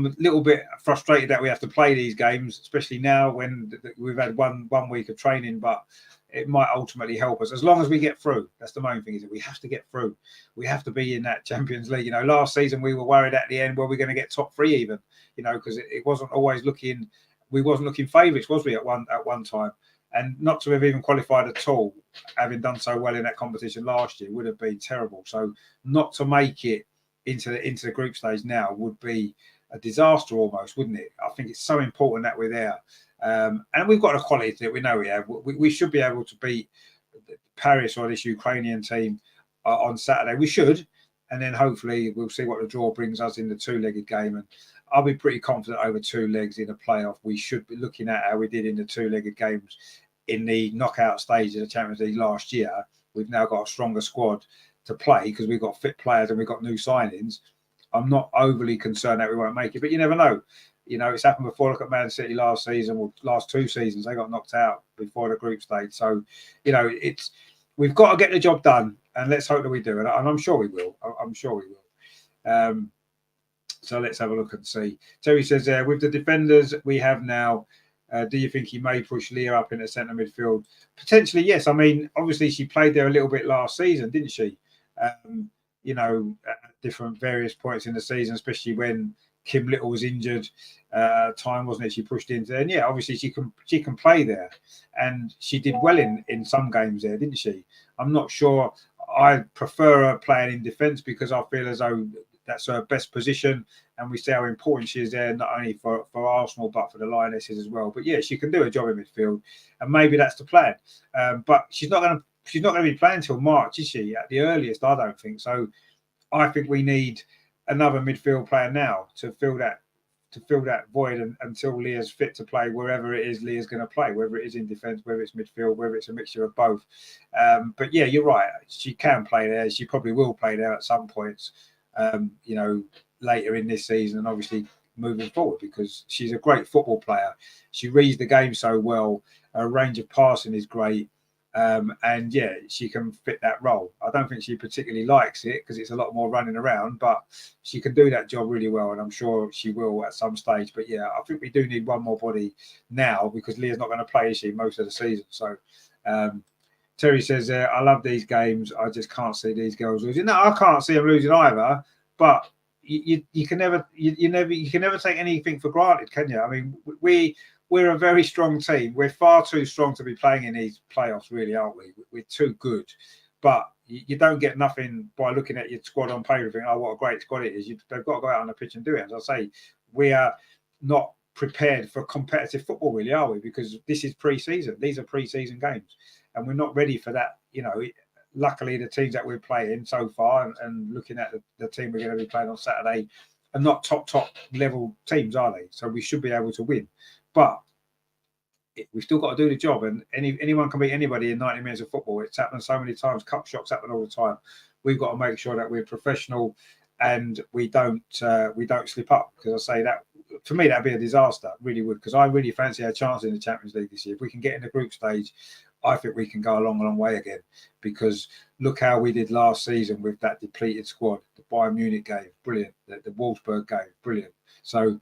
A: a little bit frustrated that we have to play these games, especially now when we've had one week of training, but it might ultimately help us as long as we get through. That's the main thing, is that we have to get through. We have to be in that Champions League. Last season we were worried at the end, were we going to get top 3 even? Because it wasn't always looking. We wasn't looking favourites, was we, at one time? And not to have even qualified at all, having done so well in that competition last year, would have been terrible. So not to make it into the group stage now would be a disaster almost, wouldn't it? I think it's so important that we're there. And we've got a quality to it. We know we have. We should be able to beat Paris or this Ukrainian team on Saturday. We should. And then hopefully we'll see what the draw brings us in the 2-legged game. And I'll be pretty confident over 2 legs in a playoff. We should be looking at how we did in the 2-legged games in the knockout stage of the Champions League last year. We've now got a stronger squad to play because we've got fit players and we've got new signings. I'm not overly concerned that we won't make it, but you never know. It's happened before. Look at Man City last season, or last 2 seasons. They got knocked out before the group stage. So, we've got to get the job done, and let's hope that we do. And I'm sure we will. I'm sure we will. So let's have a look and see. Terry says, with the defenders we have now, do you think he may push Leah up in the centre midfield? Potentially, yes. I mean, obviously she played there a little bit last season, didn't she? At different various points in the season, especially when Kim Little was injured time, wasn't it? She pushed into there. And yeah, obviously she can play there. And she did well in some games there, didn't she? I'm not sure. I prefer her playing in defence because I feel as though that's her best position. And we see how important she is there, not only for Arsenal, but for the Lionesses as well. But yeah, she can do a job in midfield. And maybe that's the plan. But she's not going to be playing until March, is she? At the earliest, I don't think. So I think we need another midfield player now to fill that void until Leah's fit to play wherever it is Leah's going to play, whether it is in defence, whether it's midfield, whether it's a mixture of both. But yeah, you're right. She can play there. She probably will play there at some points, later in this season and obviously moving forward because she's a great football player. She reads the game so well. Her range of passing is great. And yeah, she can fit that role. I don't think she particularly likes it because it's a lot more running around, but she can do that job really well, and I'm sure she will at some stage. But yeah, I think we do need one more body now because Leah's not going to play, is she, most of the season. So Terry says, I love these games. I just can't see these girls losing. No, I can't see them losing either. But you can never take anything for granted, can you? I mean, we're a very strong team. We're far too strong to be playing in these playoffs, really, aren't we? We're too good. But you don't get nothing by looking at your squad on paper and thinking, oh, what a great squad it is. They've got to go out on the pitch and do it. As I say, we are not prepared for competitive football, really, are we? Because this is pre-season. These are pre-season games. And we're not ready for that. Luckily, the teams that we're playing so far and looking at the team we're going to be playing on Saturday are not top level teams, are they? So we should be able to win. But we've still got to do the job, and anyone can beat anybody in 90 minutes of football. It's happened so many times. Cup shocks happen all the time. We've got to make sure that we're professional and we don't slip up. Because I say that for me, that'd be a disaster, really would, because I really fancy our chance in the Champions League this year. If we can get in the group stage, I think we can go a long way again, because look how we did last season with that depleted squad. The Bayern Munich game, brilliant. The Wolfsburg game, brilliant. So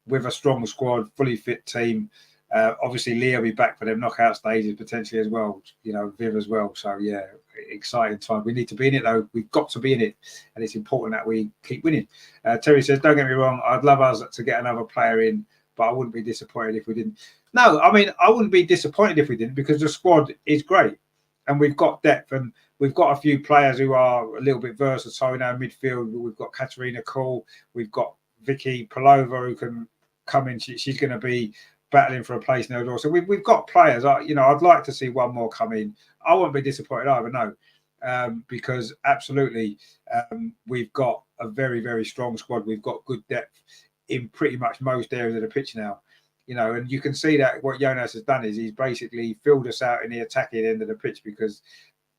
A: with a strong squad, fully fit team, obviously Leah will be back for them knockout stages potentially as well, Viv as well. So yeah, exciting time. We need to be in it though. We've got to be in it, and it's important that we keep winning. Terry says, don't get me wrong, I'd love us to get another player in, but I wouldn't be disappointed if we didn't. No, I mean, I wouldn't be disappointed if we didn't, because the squad is great and we've got depth, and we've got a few players who are a little bit versatile in our midfield. We've got Katerina Kool, we've got Vicky Palova who can come in. She's going to be battling for a place now. So we've got players. I'd like to see one more come in. I won't be disappointed either, no, because absolutely we've got a very, very strong squad. We've got good depth in pretty much most areas of the pitch now. And you can see that what Jonas has done is he's basically filled us out in the attacking end of the pitch, because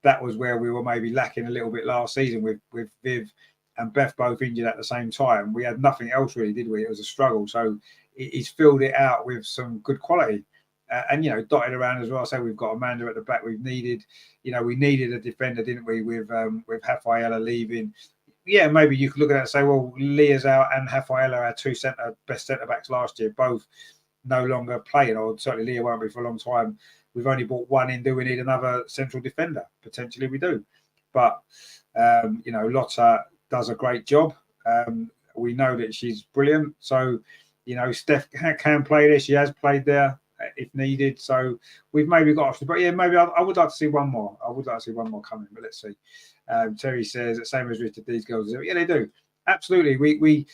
A: that was where we were maybe lacking a little bit last season with Viv and Beth both injured at the same time. We had nothing else really, did we? It was a struggle. So he's filled it out with some good quality. And, dotted around as well. So we've got Amanda at the back. We needed a defender, didn't we, with Rafaela leaving. Yeah, maybe you could look at that and say, well, Leah's out and Rafaela, our two best centre-backs last year, both no longer playing, or certainly Leah won't be for a long time. We've only bought one in. Do we need another central defender? Potentially we do. But, Lotta does a great job. We know that she's brilliant. So, Steph can play there. She has played there if needed. So we've maybe got options. But yeah, maybe I would like to see one more. I would like to see one more coming, but let's see. Terry says, same as Richard, these girls. Yeah, they do. Absolutely. We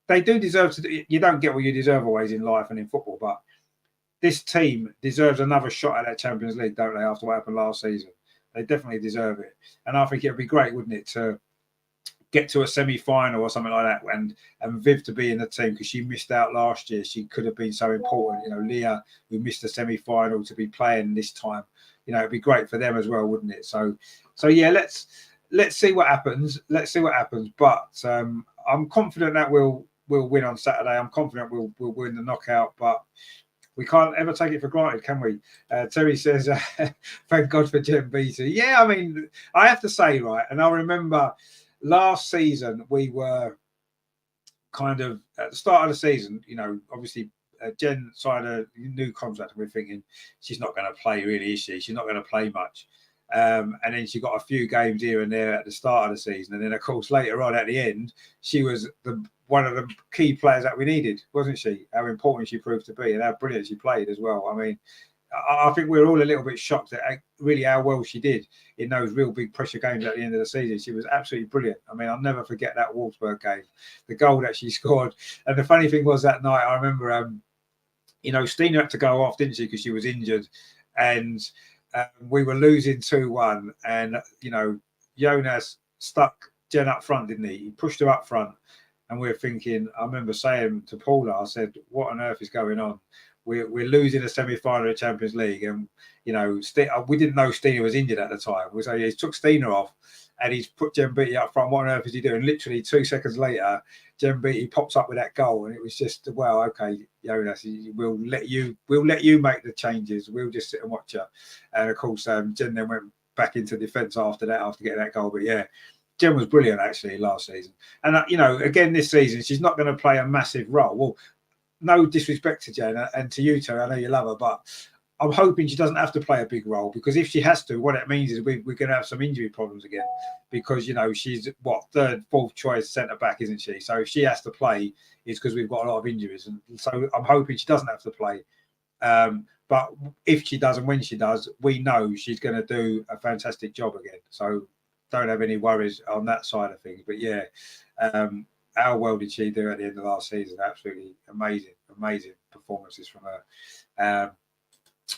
A: they do deserve to. You don't get what you deserve always in life and in football, but this team deserves another shot at that Champions League, don't they, after what happened last season? They definitely deserve it. And I think it would be great, wouldn't it, to get to a semi-final or something like that, and Viv to be in the team, because she missed out last year. She could have been so important. Leah, who missed the semi-final, to be playing this time. It'd be great for them as well, wouldn't it? So yeah, let's see what happens. Let's see what happens. But I'm confident that we'll win on Saturday. I'm confident we'll win the knockout, but we can't ever take it for granted, can we? Terry says, thank God for Jen Beattie. Yeah, I mean, I have to say, right, and I remember last season we were kind of at the start of the season, obviously Jen signed a new contract and we're thinking she's not going to play really, is she? She's not going to play much. And then she got a few games here and there at the start of the season. And then, of course, later on at the end, she was one of the key players that we needed, wasn't she? How important she proved to be and how brilliant she played as well. I mean, I think we're all a little bit shocked at really how well she did in those real big pressure games at the end of the season. She was absolutely brilliant. I mean, I'll never forget that Wolfsburg game, the goal that she scored. And the funny thing was that night, I remember, Stina had to go off, didn't she, because she was injured. And we were losing 2-1. And, Jonas stuck Jen up front, didn't he? He pushed her up front. And we were thinking, I remember saying to Paula, I said, what on earth is going on? We're losing a semi-final of the Champions League, and we didn't know Stina was injured at the time. So he took Stina off, and he's put Jen Beattie up front. What on earth is he doing? Literally 2 seconds later, Jen Beattie pops up with that goal, and it was just, well, okay, Jonas, we'll let you make the changes. We'll just sit and watch her. And of course, Jen then went back into defence after getting that goal. But yeah, Jen was brilliant actually last season, and again this season she's not going to play a massive role. Well, no disrespect to Jen and to you, Terry, I know you love her, but I'm hoping she doesn't have to play a big role, because if she has to, what it means is we're going to have some injury problems again, because, she's, third, fourth choice centre-back, isn't she? So if she has to play, it's because we've got a lot of injuries. And so I'm hoping she doesn't have to play. But if she does and when she does, we know she's going to do a fantastic job again. So don't have any worries on that side of things. But yeah, how well did she do at the end of last season? Absolutely amazing performances from her.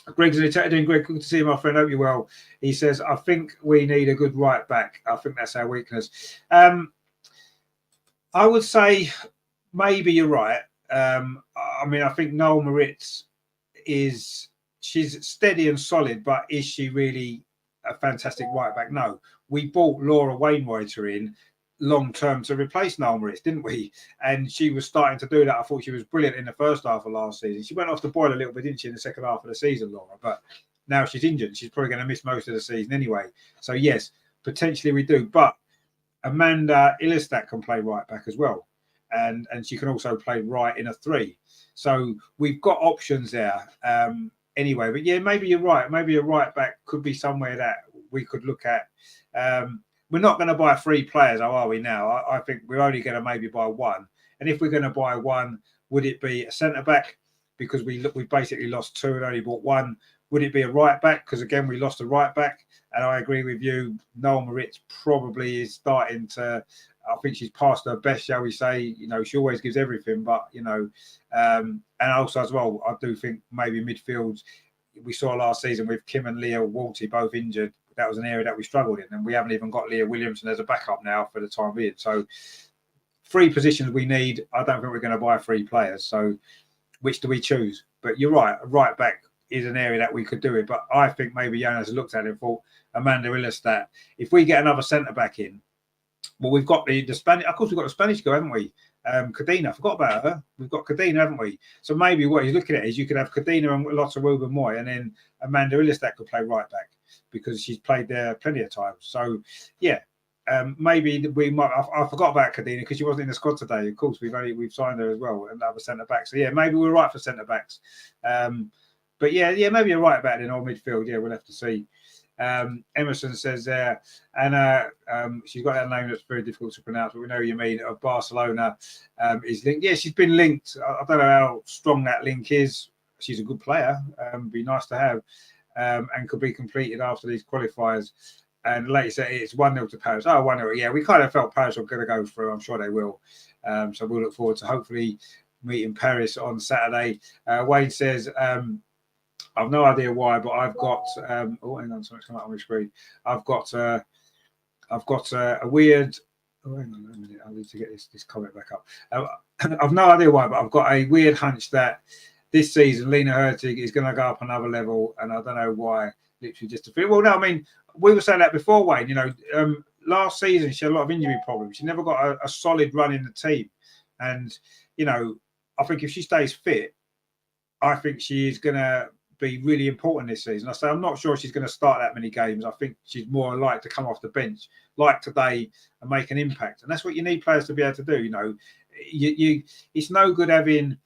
A: Greg's in the chat doing great. Good to see you, my friend. Hope you're well. He says, I think we need a good right back. I think that's our weakness. I would say maybe you're right. I mean, I think Noel Moritz she's steady and solid, but is she really a fantastic right back? No. We bought Laura Wainwriter in long term to replace Noel Moritz, didn't we? And she was starting to do that. I thought she was brilliant in the first half of last season. She went off the boil a little bit, didn't she, in the second half of the season, Laura? But now she's injured. She's probably going to miss most of the season anyway. So yes, potentially we do. But Amanda Ilestat can play right back as well. And she can also play right in a 3. So we've got options there. Anyway, but yeah, maybe you're right. Maybe a right back could be somewhere that we could look at. We're not going to buy 3 players, are we now? I think we're only going to maybe buy 1. And if we're going to buy 1, would it be a centre back? Because we basically lost 2 and only bought 1. Would it be a right back? Because again, we lost a right back. And I agree with you. Noel Moritz probably is starting to. I think she's past her best, shall we say. You know, she always gives everything, but you know, and also as well, I do think maybe midfield. We saw last season with Kim and Leah Walty both injured. That was an area that we struggled in, and we haven't even got Leah Williamson as a backup now for the time being. So 3 positions we need. I don't think we're going to buy 3 players. So which do we choose? But you're right. A right back is an area that we could do it. But I think maybe Jonas looked at it and thought, Amanda Ilestat, if we get another centre back in, well, we've got the Spanish. Of course, we've got the Spanish girl, haven't we? Cadena, I forgot about her. We've got Cadena, haven't we? So maybe what he's looking at is you could have Cadena and lots of Ruben Moy, and then Amanda Ilestat could play right back because she's played there plenty of times. So yeah, maybe we might. I forgot about Cadena because she wasn't in the squad today. Of course, we've signed her as well, another centre back. So yeah, maybe we're right for centre backs. But yeah, maybe you're right about it in our midfield. Yeah, we'll have to see. Emerson says there, and she's got that name that's very difficult to pronounce, but we know you mean, of Barcelona is linked. Yeah, she's been linked. I don't know how strong that link is. She's a good player. Be nice to have, and could be completed after these qualifiers. And like you said, it's 1-0 to Paris. Oh, 1-0. Yeah, we kind of felt Paris were going to go through. I'm sure they will. So we'll look forward to hopefully meeting Paris on Saturday. Wayne says, I've no idea why, but I've got. Oh, hang on, something's come up on my screen. I've got a weird. Oh, hang on a minute. I need to get this comment back up. I've no idea why, but I've got a weird hunch that this season Lena Hurtig is going to go up another level, and I don't know why. Literally just to feel. Well, no, I mean we were saying that before, Wayne. You know, last season she had a lot of injury problems. She never got a solid run in the team, and you know, I think if she stays fit, I think she is going to be really important this season. I say I'm not sure she's going to start that many games. I think she's more like to come off the bench, like today, and make an impact. And that's what you need players to be able to do. You know, it's no good having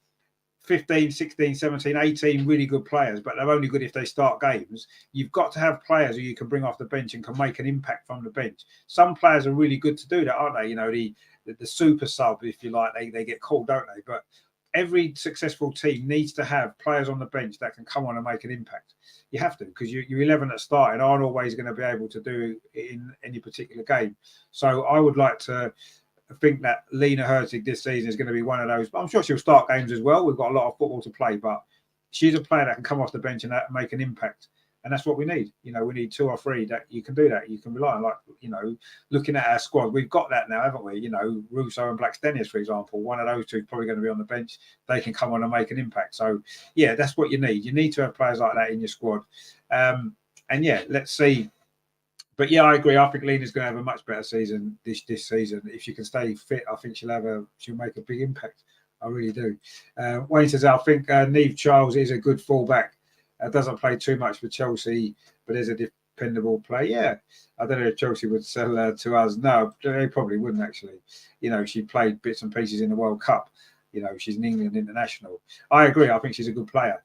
A: 15, 16, 17, 18 really good players, but they're only good if they start games. You've got to have players who you can bring off the bench and can make an impact from the bench. Some players are really good to do that, aren't they? You know, the super sub, if you like, they get called, don't they? But every successful team needs to have players on the bench that can come on and make an impact. You have to, because your 11 that started aren't always going to be able to do it in any particular game. So I would like to think that Lena Hurtig this season is going to be one of those. But I'm sure she'll start games as well. We've got a lot of football to play, but she's a player that can come off the bench and make an impact. And that's what we need. You know, we need 2 or 3 that you can do that. You can rely on, like, you know, looking at our squad, we've got that now, haven't we? You know, Russo and Blackstenius, for example, one of those 2 is probably going to be on the bench. They can come on and make an impact. So, yeah, that's what you need. You need to have players like that in your squad. And, yeah, let's see. But, yeah, I agree. I think Lena's going to have a much better season this season. If she can stay fit, I think she'll make a big impact. I really do. Wayne says, I think Niamh Charles is a good fullback. Doesn't play too much for Chelsea, but is a dependable player. Yeah, I don't know if Chelsea would sell her to us. No, they probably wouldn't actually. You know, she played bits and pieces in the World Cup. You know, she's an England international. I agree. I think she's a good player.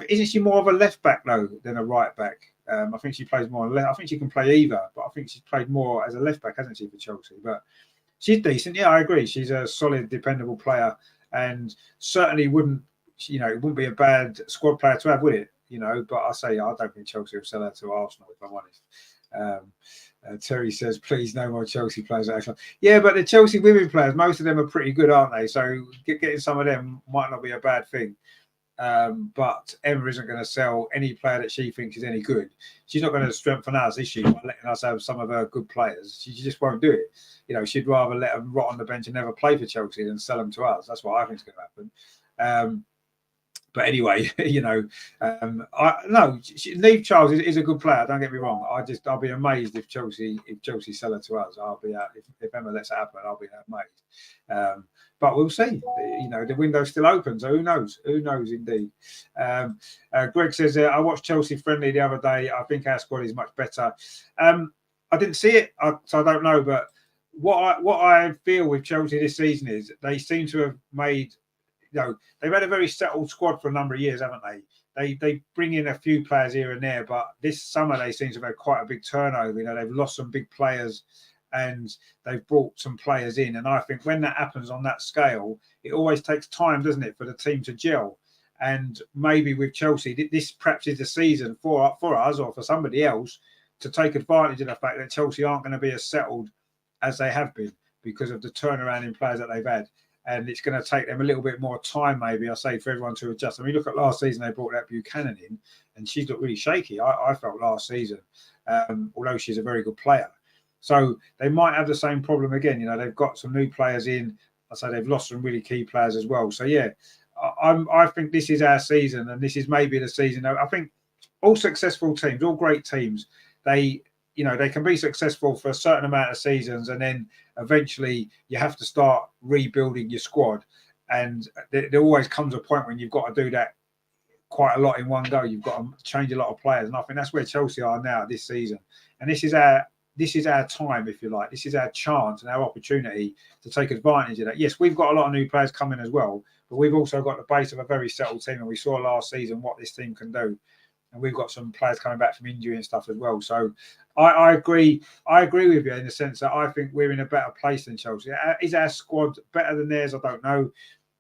A: Isn't she more of a left back though than a right back? I think she plays more left. I think she can play either, but I think she's played more as a left back, hasn't she, for Chelsea? But she's decent. Yeah, I agree. She's a solid, dependable player, and certainly wouldn't. You know, it wouldn't be a bad squad player to have, would it? You know, but I don't think Chelsea will sell her to Arsenal, if I'm honest. Terry says, please, no more Chelsea players. Yeah, but the Chelsea women players, most of them are pretty good, aren't they? So getting some of them might not be a bad thing. But Emma isn't going to sell any player that she thinks is any good. She's not going to strengthen us, is she, by letting us have some of her good players? She just won't do it. You know, she'd rather let them rot on the bench and never play for Chelsea than sell them to us. That's what I think is going to happen. But anyway, Neve Charles is a good player. Don't get me wrong. I'll be amazed if Chelsea sell her to us. I'll be if Emma lets it happen. I'll be amazed. But we'll see. The window's still open, so who knows? Who knows indeed. Greg says, I watched Chelsea friendly the other day. I think our squad is much better. I didn't see it, so I don't know. But what I feel with Chelsea this season is they seem to have made. They've had a very settled squad for a number of years, haven't they? They bring in a few players here and there, but this summer they seem to have had quite a big turnover. They've lost some big players and they've brought some players in. And I think when that happens on that scale, it always takes time, doesn't it, for the team to gel. And maybe with Chelsea, this perhaps is the season for us or for somebody else to take advantage of the fact that Chelsea aren't going to be as settled as they have been because of the turnaround in players that they've had. And it's going to take them a little bit more time, maybe, I say, for everyone to adjust. I mean, look at last season, they brought that Buchanan in, and she's looked really shaky, I felt, last season, although she's a very good player. So they might have the same problem again. They've got some new players in. I say they've lost some really key players as well. So, yeah, I think this is our season, and this is maybe the season. I think all successful teams, all great teams, they can be successful for a certain amount of seasons, and then eventually you have to start rebuilding your squad. And there always comes a point when you've got to do that quite a lot in one go. You've got to change a lot of players. And I think that's where Chelsea are now this season. And this is our time, if you like. This is our chance and our opportunity to take advantage of that. Yes, we've got a lot of new players coming as well, but we've also got the base of a very settled team. And we saw last season what this team can do. And we've got some players coming back from injury and stuff as well. So I agree. I agree with you in the sense that I think we're in a better place than Chelsea. Is our squad better than theirs? I don't know.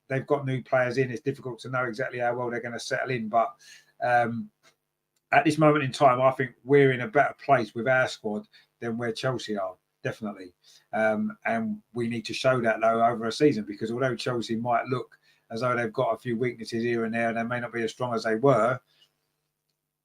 A: They've got new players in. It's difficult to know exactly how well they're going to settle in. But at this moment in time, I think we're in a better place with our squad than where Chelsea are, definitely. And we need to show that, though, over a season, because although Chelsea might look as though they've got a few weaknesses here and there, and they may not be as strong as they were,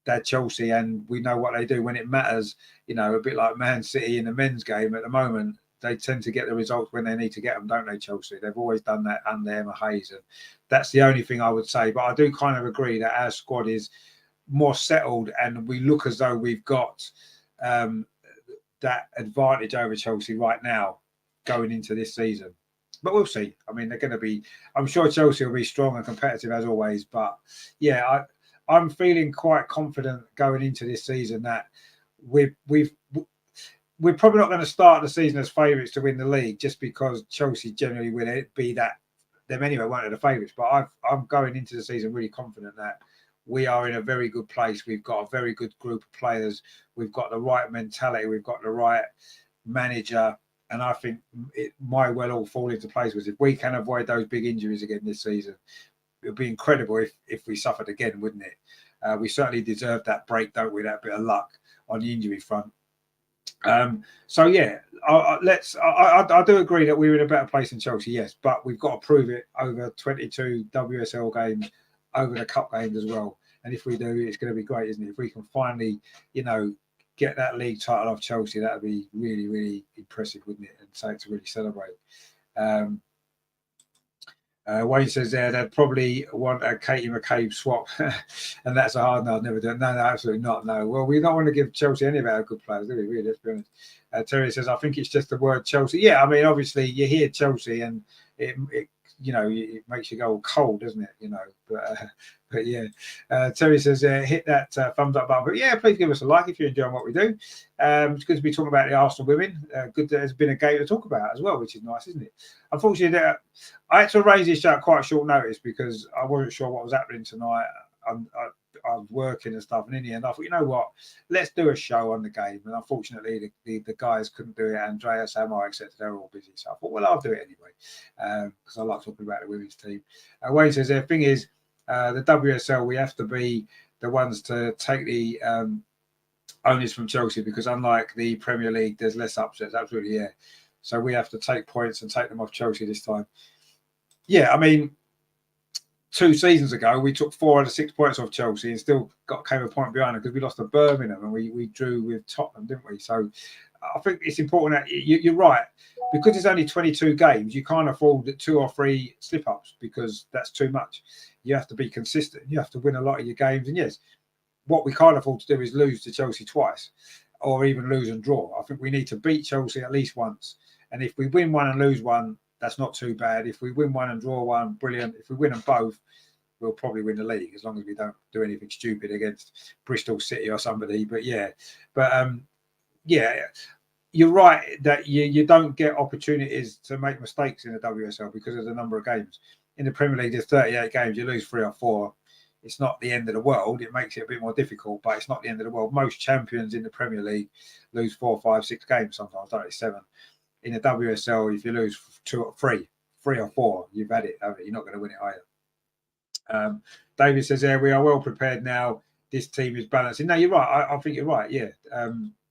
A: they're Chelsea, and we know what they do when it matters. A bit like Man City in the men's game at the moment, they tend to get the results when they need to get them, don't they, Chelsea? They've always done that under Emma Hayes, and that's the only thing I would say. But I do kind of agree that our squad is more settled, and we look as though we've got that advantage over Chelsea right now going into this season. But we'll see. I mean, they're going to be. I'm sure Chelsea will be strong and competitive as always. But yeah, I'm feeling quite confident going into this season that we're probably not going to start the season as favourites to win the league, just because Chelsea generally will be that them anyway, won't they, the favourites. But I'm going into the season really confident that we are in a very good place. We've got a very good group of players. We've got the right mentality. We've got the right manager. And I think it might well all fall into place. If we can avoid those big injuries again this season, it would be incredible if we suffered again, wouldn't it? We certainly deserve that break, don't we? That bit of luck on the injury front. So yeah, I do agree that we're in a better place than Chelsea, yes, but we've got to prove it over 22 WSL games, over the cup games as well. And if we do, it's going to be great, isn't it? If we can finally, get that league title off Chelsea, that would be really, really impressive, wouldn't it? And something to really celebrate. Wayne says they'd probably want a Katie McCabe swap, and that's a hard no. I'd never do it. No, absolutely not. No. Well, we don't want to give Chelsea any of our good players, do we? Really, let's be honest. Terry says, I think it's just the word Chelsea. Yeah, I mean, obviously, you hear Chelsea, and it makes you go cold, doesn't it? But yeah. Terry says, hit that thumbs up button. But yeah, please give us a like if you're enjoying what we do. It's good to be talking about the Arsenal women. Good that there's been a game to talk about as well, which is nice, isn't it? Unfortunately, I had to arrange this show at quite short notice because I wasn't sure what was happening tonight. I was working and stuff, and in the end, I thought, you know what, let's do a show on the game. And unfortunately, the guys couldn't do it. Andrea, Samo, etc. They were all busy, so I thought, well, I'll do it anyway because I like talking about the women's team. Wayne says the thing is, the WSL, we have to be the ones to take the onus from Chelsea, because unlike the Premier League, there's less upsets. Absolutely, yeah. So we have to take points and take them off Chelsea this time. Yeah, I mean, 2 seasons ago, we took 4 out of 6 points off Chelsea and still came a point behind them because we lost to Birmingham and we drew with Tottenham, didn't we? So I think it's important that you're right, because it's only 22 games. You can't afford 2 or 3 slip-ups because that's too much. You have to be consistent. You have to win a lot of your games. And yes, what we can't afford to do is lose to Chelsea twice, or even lose and draw. I think we need to beat Chelsea at least once. And if we win one and lose one, that's not too bad. If we win one and draw one, brilliant. If we win them both, we'll probably win the league, as long as we don't do anything stupid against Bristol City or somebody. But yeah, you're right that you don't get opportunities to make mistakes in the WSL because of the number of games. In the Premier League, there's 38 games. You lose 3 or 4. It's not the end of the world. It makes it a bit more difficult, but it's not the end of the world. Most champions in the Premier League lose 4, 5, 6 games sometimes, don't they? 7. In the WSL, if you lose 2 or 3 or 4, you've had it. You're not going to win it either. David says, "Yeah, we are well prepared now. This team is balancing." No, you're right. I think you're right. Yeah,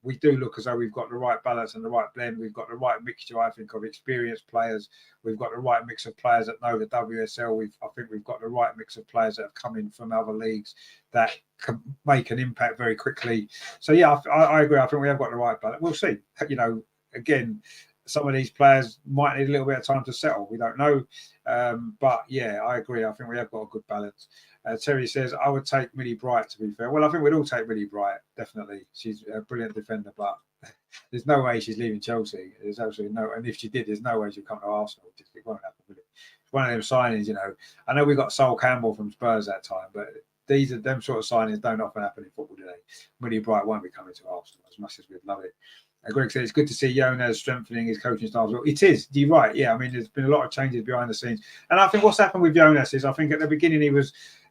A: we do look as though we've got the right balance and the right blend. We've got the right mixture, I think, of experienced players. We've got the right mix of players that know the WSL. I think we've got the right mix of players that have come in from other leagues that can make an impact very quickly. So yeah, I agree. I think we have got the right balance. We'll see. Again, some of these players might need a little bit of time to settle. We don't know. But yeah, I agree. I think we have got a good balance. Terry says, "I would take Millie Bright, to be fair." Well, I think we'd all take Millie Bright, definitely. She's a brilliant defender, but there's no way she's leaving Chelsea. There's absolutely no, and if she did, there's no way she'd come to Arsenal. It won't happen, will it? It's one of them signings, I know we got Sol Campbell from Spurs that time, but them sort of signings don't often happen in football today. Millie Bright won't be coming to Arsenal as much as we'd love it. Greg said, "It's good to see Jonas strengthening his coaching style." Well, it is. You're right. Yeah, I mean, there's been a lot of changes behind the scenes, and I think what's happened with Jonas is, I think at the beginning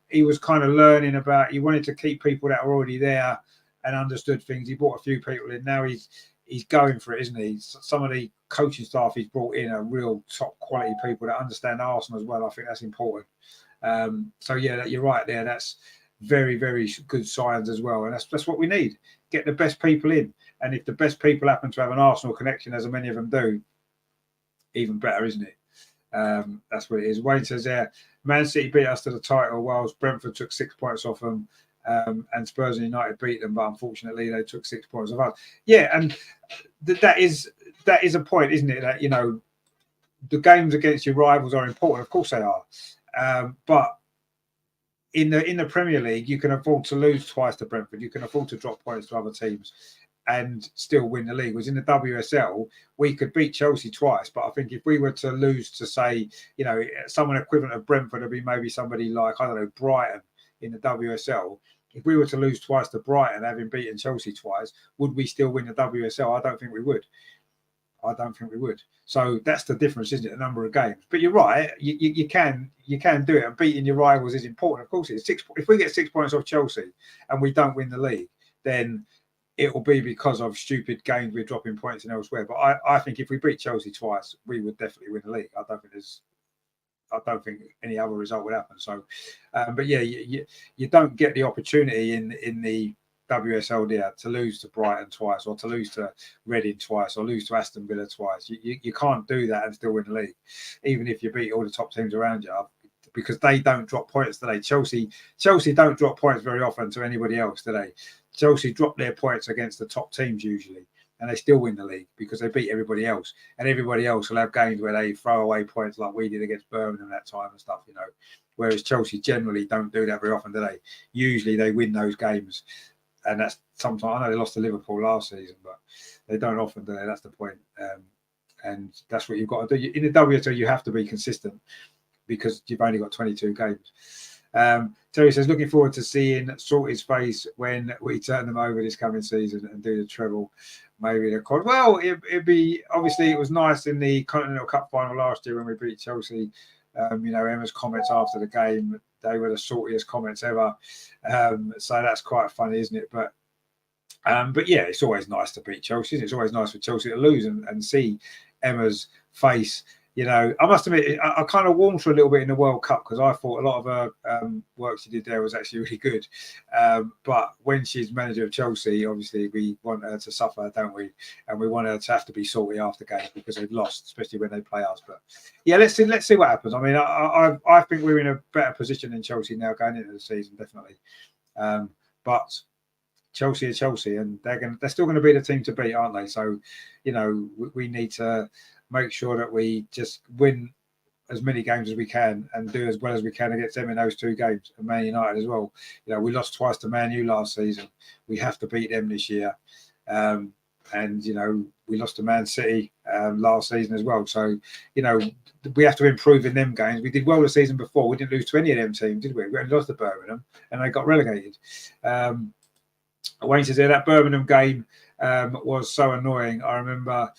A: he was kind of learning about. He wanted to keep people that were already there and understood things. He brought a few people in. Now he's going for it, isn't he? Some of the coaching staff he's brought in are real top quality people that understand Arsenal as well. I think that's important. So yeah, you're right there. That's very, very good signs as well, and that's what we need. Get the best people in. And if the best people happen to have an Arsenal connection, as many of them do, even better, isn't it? That's what it is. Wayne says there, Man City beat us to the title, whilst Brentford took 6 points off them, and Spurs and United beat them, but unfortunately they took 6 points off us. Yeah, and that is a point, isn't it? That the games against your rivals are important. Of course they are, but in the Premier League, you can afford to lose twice to Brentford. You can afford to drop points to other teams and still win the league. Whereas in the WSL, we could beat Chelsea twice, but I think if we were to lose to, say, someone equivalent of Brentford would be maybe somebody like, I don't know, Brighton in the WSL. If we were to lose twice to Brighton, having beaten Chelsea twice, would we still win the WSL? I don't think we would. So that's the difference, isn't it? The number of games. But you're right. You can do it, and beating your rivals is important. Of course, it's 6. If we get 6 points off Chelsea and we don't win the league, then it will be because of stupid games we're dropping points in elsewhere. But I think if we beat Chelsea twice, we would definitely win the league. I don't think any other result would happen. So, but yeah, you don't get the opportunity in the WSL there to lose to Brighton twice, or to lose to Reading twice, or lose to Aston Villa twice. You can't do that and still win the league, even if you beat all the top teams around you, because they don't drop points today. Chelsea don't drop points very often to anybody else today. Chelsea drop their points against the top teams usually, and they still win the league because they beat everybody else. And everybody else will have games where they throw away points like we did against Birmingham that time and stuff, Whereas Chelsea generally don't do that very often, do they? Usually they win those games. And that's sometimes, I know they lost to Liverpool last season, but they don't often do that. That's the point. And that's what you've got to do. In the WSL, you have to be consistent because you've only got 22 games. Terry says, "Looking forward to seeing Salty's face when we turn them over this coming season and do the treble, maybe the quad." Well, it'd be, obviously it was nice in the Continental Cup final last year when we beat Chelsea. Emma's comments after the game, they were the saltiest comments ever. So that's quite funny, isn't it? But yeah, it's always nice to beat Chelsea. It's always nice for Chelsea to lose and see Emma's face. I must admit, I kind of warmed to her a little bit in the World Cup because I thought a lot of her work she did there was actually really good. But when she's manager of Chelsea, obviously we want her to suffer, don't we? And we want her to have to be salty after games because they've lost, especially when they play us. But yeah, let's see what happens. I mean, I think we're in a better position than Chelsea now going into the season, definitely. But Chelsea are Chelsea, and they're still going to be the team to beat, aren't they? So, we need to make sure that we just win as many games as we can and do as well as we can against them in those 2 games, and Man United as well. We lost twice to Man U last season. We have to beat them this year. And we lost to Man City last season as well. So we have to improve in them games. We did well the season before. We didn't lose to any of them teams, did we? We only lost to Birmingham, and they got relegated. Wayne says that Birmingham game was so annoying. I remember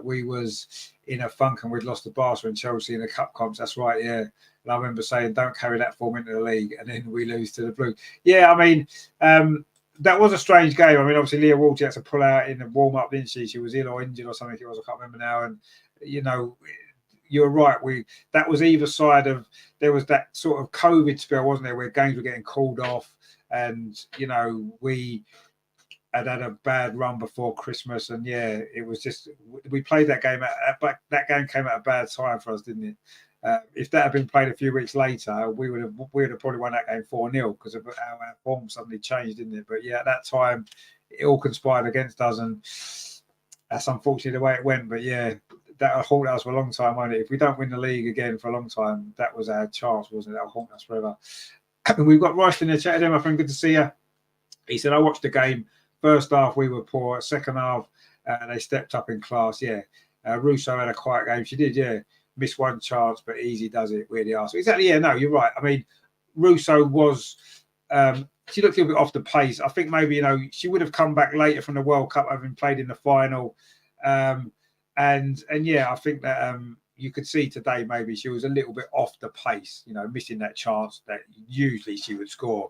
A: we was in a funk and we'd lost to Barca and Chelsea in the cup comps. That's right, yeah. And I remember saying, don't carry that form into the league, and then we lose to the Blues. Yeah, I mean, that was a strange game. I mean, obviously, Leah Walsh had to pull out in the warm-up, didn't she? She was ill or injured or something. It was, I can't remember now. And, you're right. That was either side of, there was that sort of COVID spell, wasn't there, where games were getting called off. And, we had a bad run before Christmas. And, yeah, it was just, we played that game. That game came at a bad time for us, didn't it? If that had been played a few weeks later, we would have probably won that game 4-0 because of our form suddenly changed, didn't it? But yeah, at that time, it all conspired against us, and that's unfortunately the way it went. But yeah, that'll haunt us for a long time, won't it? If we don't win the league again for a long time, that was our chance, wasn't it? That'll haunt us forever. And we've got Royce in the chat. My friend, good to see you. He said, I watched the game. First half, we were poor. Second half, they stepped up in class. Yeah. Russo had a quiet game. She did, yeah. Missed one chance, but easy does it. Weird ass. Exactly. Yeah. No, you're right. I mean, Russo was. She looked a little bit off the pace. I think maybe she would have come back later from the World Cup, having played in the final. And yeah, I think that you could see today maybe she was a little bit off the pace. Missing that chance that usually she would score.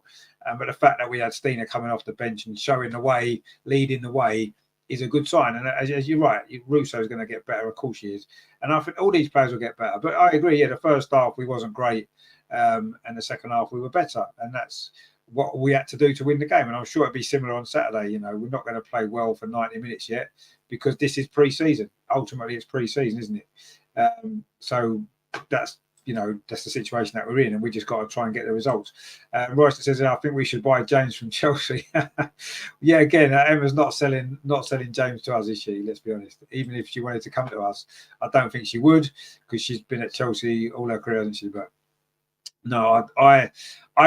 A: But the fact that we had Stina coming off the bench and showing the way, leading the way, is a good sign. And as you're right, Russo is going to get better. Of course she is. And I think all these players will get better. But I agree, yeah, the first half we wasn't great. And the second half we were better. And that's what we had to do to win the game. And I'm sure it'd be similar on Saturday. We're not going to play well for 90 minutes yet because this is pre-season. Ultimately, it's pre-season, isn't it? So that's the situation that we're in, and we just got to try and get the results. Royce says, I think we should buy James from Chelsea. Yeah, again, Emma's not selling James to us, is she? Let's be honest. Even if she wanted to come to us, I don't think she would, because she's been at Chelsea all her career, hasn't she? But no, I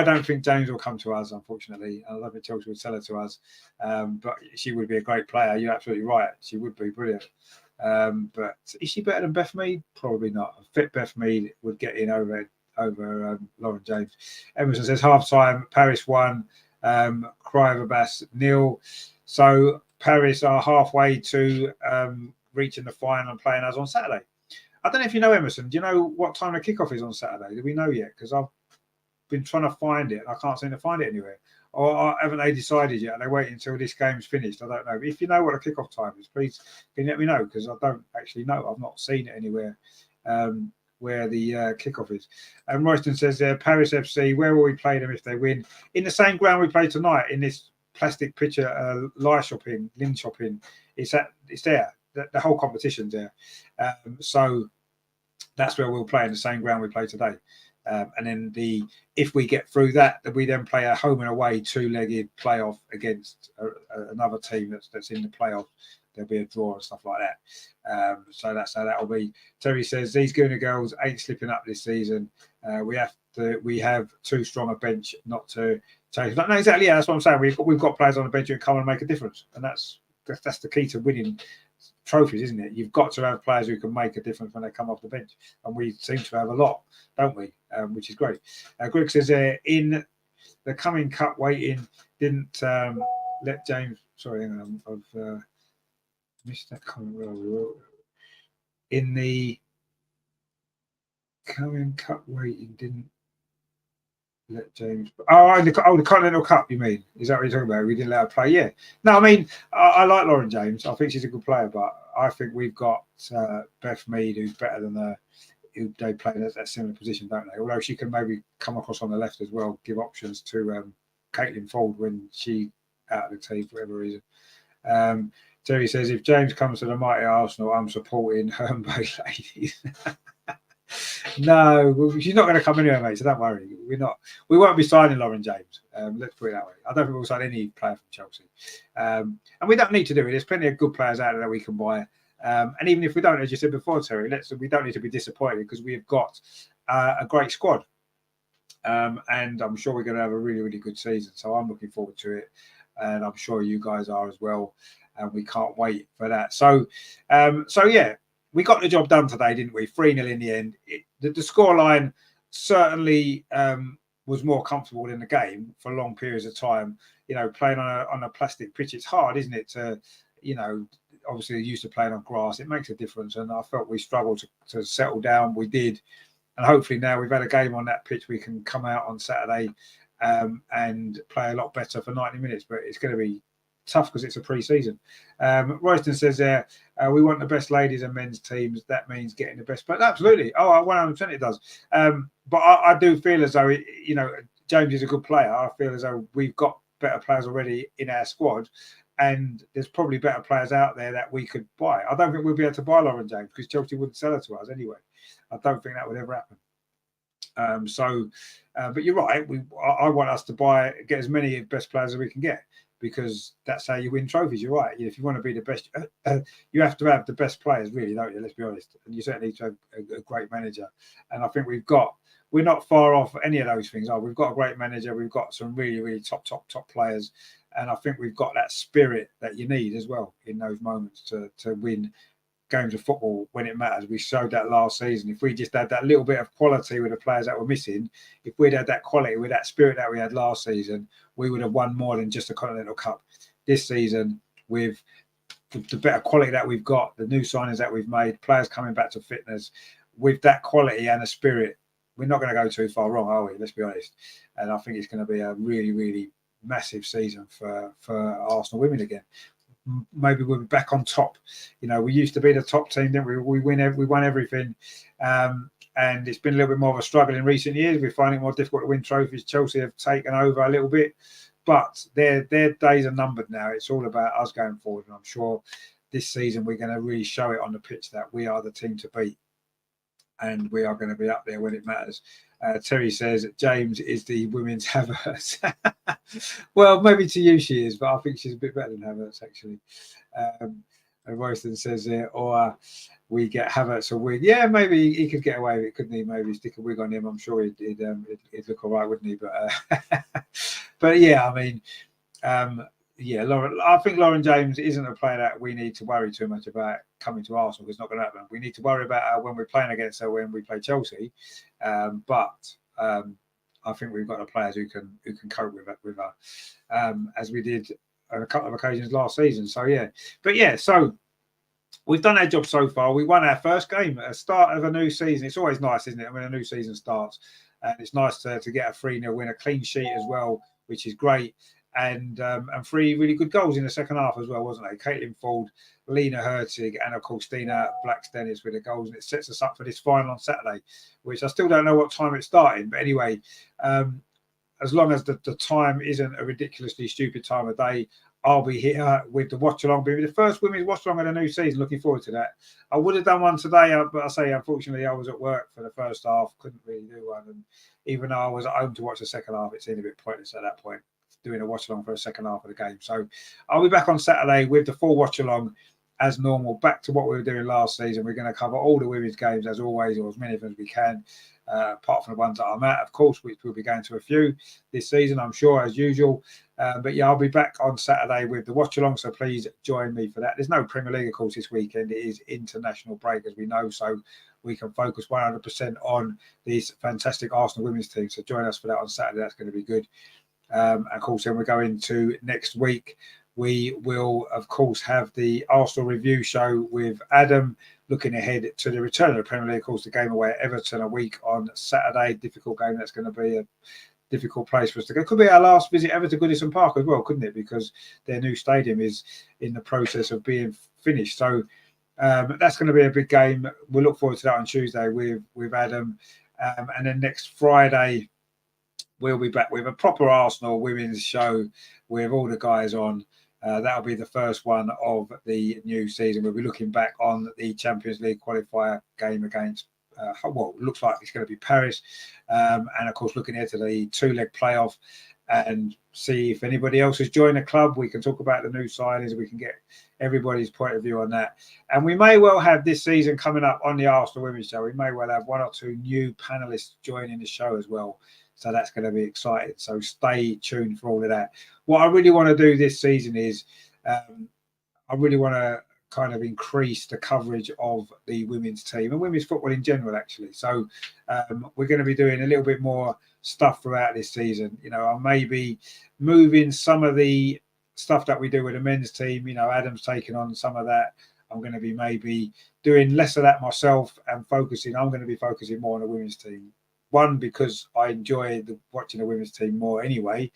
A: don't think James will come to us, unfortunately. I love it. Chelsea would sell her to us, but she would be a great player. You're absolutely right. She would be brilliant. But is she better than Beth Mead? Probably not. A fit Beth Mead would get in over Lauren James. Emerson says half time, Paris won, Kryvabas 0. So Paris are halfway to reaching the final and playing us on Saturday. I don't know if you know, Emerson. Do you know what time the kickoff is on Saturday? Do we know yet? Because I've been trying to find it and I can't seem to find it anywhere. Or haven't they decided yet? Are they waiting until this game's finished? I don't know. If you know what the kickoff time is, please can you let me know, because I don't actually know. I've not seen it anywhere where the kickoff is. And Royston says, Paris FC, where will we play them if they win? In the same ground we play tonight, in this plastic pitcher, Linkoping. It's there. The whole competition's there. So that's where we'll play, in the same ground we play today. And then if we get through that, we then play a home and away 2-legged playoff against another team that's in the playoff. There'll be a draw and stuff like that. So that's how that'll be. Terry says these Gooner girls ain't slipping up this season. We have too strong a bench not to change. No, exactly. Yeah, that's what I'm saying. We've got players on the bench who can come and make a difference, and that's the key to winning trophies, isn't it? You've got to have players who can make a difference when they come off the bench, and we seem to have a lot, don't we? Which is great. Greg says in the coming cup waiting didn't let James. Sorry, hang on, I've missed that comment. In the coming cup waiting didn't let James. The Continental Cup, you mean? Is that what you're talking about? We didn't let her play. Yeah. No, I mean, I like Lauren James. I think she's a good player, but I think we've got Beth Mead, who's better than her. They play that similar position, don't they? Although she can maybe come across on the left as well, give options to Caitlin Ford when she out of the team for whatever reason. Terry says, if James comes to the mighty Arsenal, I'm supporting Herne Bay ladies. No, she's not going to come anyway, mate. So don't worry. We won't be signing Lauren James. Let's put it that way. I don't think we'll sign any player from Chelsea, and we don't need to do it. There's plenty of good players out there that we can buy. And even if we don't, as you said before, Terry, we don't need to be disappointed because we've got a great squad. And I'm sure we're going to have a really, really good season. So I'm looking forward to it. And I'm sure you guys are as well. And we can't wait for that. So yeah, we got the job done today, didn't we? 3-0 in the end. The scoreline certainly was more comfortable in the game for long periods of time. You know, playing on a plastic pitch, it's hard, isn't it? To, you know, obviously used to playing on grass, it makes a difference. And I felt we struggled to settle down. We did. And hopefully now we've had a game on that pitch, we can come out on Saturday and play a lot better for 90 minutes. But it's going to be tough because it's a pre-season. Royston says there, we want the best ladies and men's teams. That means getting the best. But absolutely. Oh, 100% it does. But I do feel as though, you know, James is a good player. I feel as though we've got better players already in our squad. And there's probably better players out there that we could buy. I don't think we'll be able to buy Lauren James because Chelsea wouldn't sell her to us anyway. I don't think that would ever happen. But you're right. I want us to get as many best players as we can get because that's how you win trophies. You're right. If you want to be the best, you have to have the best players, really, don't you? Let's be honest. And you certainly need to have a great manager. And I think we're not far off any of those things. We've got a great manager. We've got some really, really top players. And I think we've got that spirit that you need as well in those moments to win games of football when it matters. We showed that last season. If we just had that little bit of quality with the players that were missing, if we'd had that quality with that spirit that we had last season, we would have won more than just a Continental Cup. This season, with the better quality that we've got, the new signings that we've made, players coming back to fitness, with that quality and a spirit, we're not going to go too far wrong, are we? Let's be honest. And I think it's going to be a really, really massive season for Arsenal women again. Maybe we'll be back on top. You know, we used to be the top team, didn't we? We won everything. And it's been a little bit more of a struggle in recent years. We're finding it more difficult to win trophies. Chelsea have taken over a little bit, but their days are numbered now. It's all about us going forward. And I'm sure this season we're going to really show it on the pitch that we are the team to beat. And we are going to be up there when it matters. Terry says James is the women's Havertz. Well, maybe to you she is, but I think she's a bit better than Havertz, actually. And Royston says there, or we get Havertz a wig. Yeah, maybe he could get away with it, couldn't he? Maybe stick a wig on him. I'm sure he'd look all right, wouldn't he? But yeah, I mean, yeah, I think Lauren James isn't a player that we need to worry too much about coming to Arsenal. It's not going to happen. We need to worry about her when we're playing against her when we play Chelsea. But I think we've got the players who can cope with her, as we did on a couple of occasions last season. So yeah, but yeah, so we've done our job so far. We won our first game at the start of a new season. It's always nice, isn't it, when a new season starts? And it's nice to get a 3-0 win, a clean sheet as well, which is great. And 3 really good goals in the second half as well, wasn't it? Caitlin Ford, Lena Hertig, and of course Stina Blackstenius with the goals, and it sets us up for this final on Saturday, which I still don't know what time it's starting. But anyway, as long as the time isn't a ridiculously stupid time of day, I'll be here with the watch along. Be the first women's watch along of the new season. Looking forward to that. I would have done one today, but I say unfortunately I was at work for the first half, couldn't really do one. And even though I was at home to watch the second half, it seemed a bit pointless at that point, doing a watch along for the second half of the game. So I'll be back on Saturday with the full watch along as normal, back to what we were doing last season. We're going to cover all the women's games as always, or as many of them as we can, apart from the ones that I'm at, of course, which we'll be going to a few this season, I'm sure, as usual. But yeah, I'll be back on Saturday with the watch along, so please join me for that. There's no Premier League, of course, this weekend. It is international break, as we know, so we can focus 100% on this fantastic Arsenal women's team. So join us for that on Saturday. That's going to be good. Of course, then we're going to next week. We will, of course, have the Arsenal review show with Adam, looking ahead to the return of the Premier League. Of course, the game away at Everton a week on Saturday. Difficult game. That's going to be a difficult place for us to go. Could be our last visit ever to Goodison Park as well, couldn't it? Because their new stadium is in the process of being finished. So that's going to be a big game. We'll look forward to that on Tuesday with Adam. And then next Friday, we'll be back with a proper Arsenal women's show with all the guys on. That'll be the first one of the new season. We'll be looking back on the Champions League qualifier game against well, it looks like it's going to be Paris, and of course looking ahead to the 2-leg playoff and see if anybody else has joined the club. We can talk about the new signings. We can get everybody's point of view on that. And we may well have this season coming up on the Arsenal Women's Show. We may well have 1 or 2 new panelists joining the show as well. So that's going to be exciting. So stay tuned for all of that. What I really want to do this season is I really want to kind of increase the coverage of the women's team and women's football in general, actually. So we're going to be doing a little bit more stuff throughout this season. You know, I may be moving some of the stuff that we do with the men's team. You know, Adam's taking on some of that. I'm going to be maybe doing less of that myself and I'm going to be focusing more on the women's team. One, because I enjoy watching the women's team more anyway,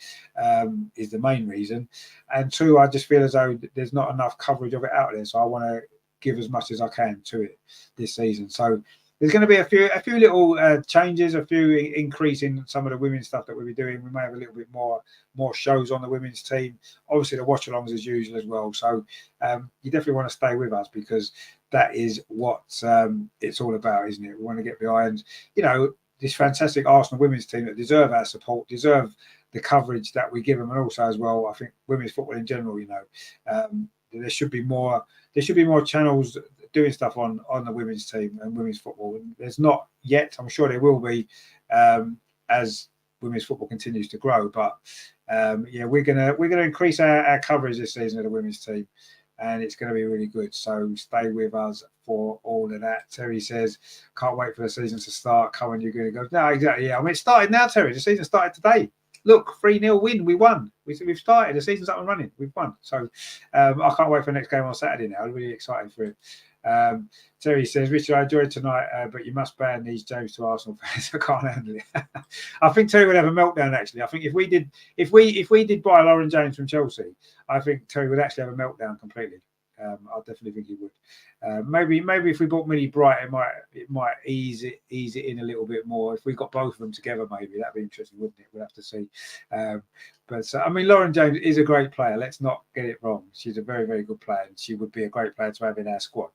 A: is the main reason. And 2, I just feel as though there's not enough coverage of it out there. So I want to give as much as I can to it this season. So there's going to be a few little changes, a few increase in some of the women's stuff that we'll be doing. We may have a little bit more shows on the women's team. Obviously, the watch-alongs as usual as well. So you definitely want to stay with us because that is what it's all about, isn't it? We want to get behind, you know, this fantastic Arsenal women's team that deserve our support, deserve the coverage that we give them, and also as well, I think women's football in general. You know, there should be more channels doing stuff on the women's team and women's football. And there's not yet. I'm sure there will be as women's football continues to grow. But yeah, we're gonna increase our coverage this season of the women's team, and it's going to be really good. So stay with us for all of that. Terry says, can't wait for the season to start. Come on, you're going to go. No, exactly. Yeah, I mean, it started now, Terry. The season started today. Look, 3-0 win. We won. We've started. The season's up and running. We've won. So I can't wait for the next game on Saturday now. I'm really excited for it. Terry says, Richard, I enjoyed tonight, but you must ban these James to Arsenal fans. I can't handle it. I think Terry would have a meltdown. Actually, I think if we did buy Lauren James from Chelsea, I think Terry would actually have a meltdown completely. I definitely think he would. Maybe if we bought Millie Bright, it might ease it in a little bit more. If we got both of them together, maybe that'd be interesting, wouldn't it? We'll have to see. But I mean, Lauren James is a great player. Let's not get it wrong. She's a very, very good player, and she would be a great player to have in our squad.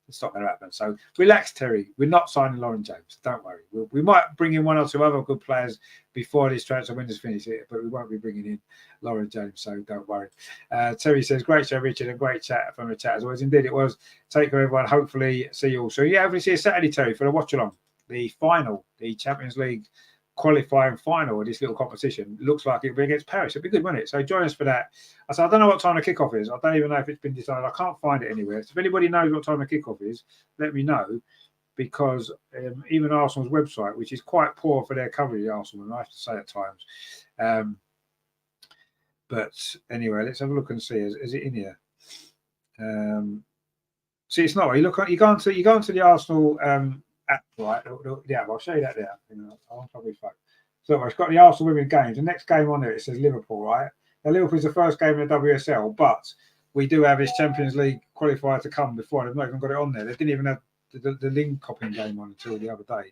A: It's not going to happen. So relax, Terry. We're not signing Lauren James. Don't worry. We might bring in 1 or 2 other good players before this transfer window's finished, but we won't be bringing in Lauren James. So don't worry. Terry says, great show, Richard, and great chat from the chat as always. Indeed, it was. Take care, everyone. Hopefully, see you all soon. Yeah, hopefully see you Saturday, Terry, for the watch along. The final, the Champions League qualifying final of this little competition. Looks like it'll be against Paris. It'll be good, won't it? So join us for that. I said, I don't know what time the kickoff is. I don't even know if it's been decided. I can't find it anywhere. So if anybody knows what time the kickoff is, let me know, because even Arsenal's website, which is quite poor for their coverage of Arsenal, I have to say at times. But anyway, let's have a look and see. Is it in here? See, it's not. You go onto the Arsenal app, right? Yeah, I'll show you that there. I'll probably fuck. So it's got the Arsenal women games. The next game on there, it says Liverpool, right? Now Liverpool is the first game in the WSL, but we do have this Champions League qualifier to come before. They've not even got it on there. They didn't even have the Linkoping game on until the other day.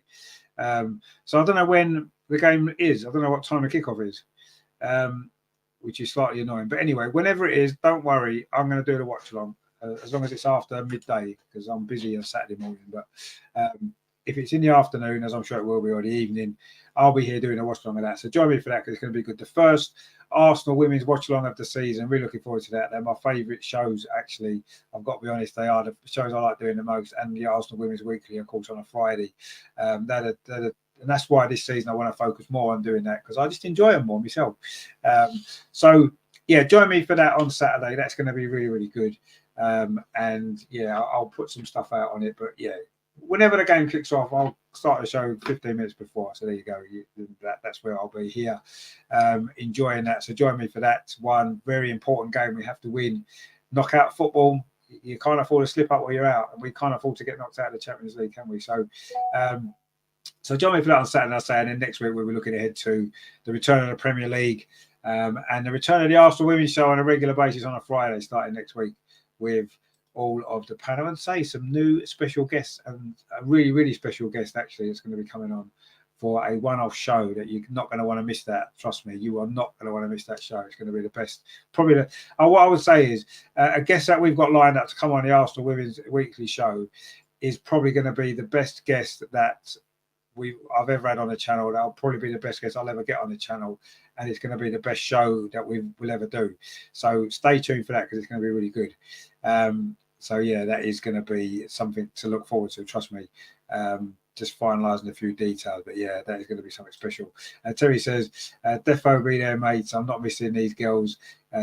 A: So I don't know when the game is. I don't know what time the kickoff is, which is slightly annoying. But anyway, whenever it is, don't worry. I'm going to do the watch along as long as it's after midday, because I'm busy on Saturday morning. But if it's in the afternoon, as I'm sure it will be, or the evening, I'll be here doing a watch along of that. So join me for that, because it's going to be good. The first Arsenal women's watch along of the season. Really looking forward to that. They're my favourite shows, actually. I've got to be honest, they are the shows I like doing the most. And the Arsenal Women's Weekly, of course, on a Friday. And that's why this season I want to focus more on doing that, because I just enjoy them more myself. So yeah, join me for that on Saturday. That's going to be really, really good. And yeah, I'll put some stuff out on it. But yeah, whenever the game kicks off, I'll start the show 15 minutes before. So there you go. That's where I'll be here, enjoying that. So join me for that one very important game we have to win. Knockout football, you can't afford to slip up while you're out, and we can't afford to get knocked out of the Champions League, can we? So so join me for that on Saturday, and then next week we'll be looking ahead to the return of the Premier League and the return of the Arsenal Women's Show on a regular basis on a Friday starting next week, with all of the panel, and say some new special guests, and a really, really special guest actually is going to be coming on for a one-off show that you're not going to want to miss. That, trust me, you are not going to want to miss that show. It's going to be the best. Probably what I would say is a guest that we've got lined up to come on the Arsenal Women's Weekly Show is probably going to be the best guest that I've ever had on the channel. That'll probably be the best guest I'll ever get on the channel, and it's going to be the best show that we will ever do. So stay tuned for that, because it's going to be really good. So yeah, that is going to be something to look forward to. Trust me. Just finalising a few details, but yeah, that is going to be something special. Terry says, "Defo be there, mates. I'm not missing these girls."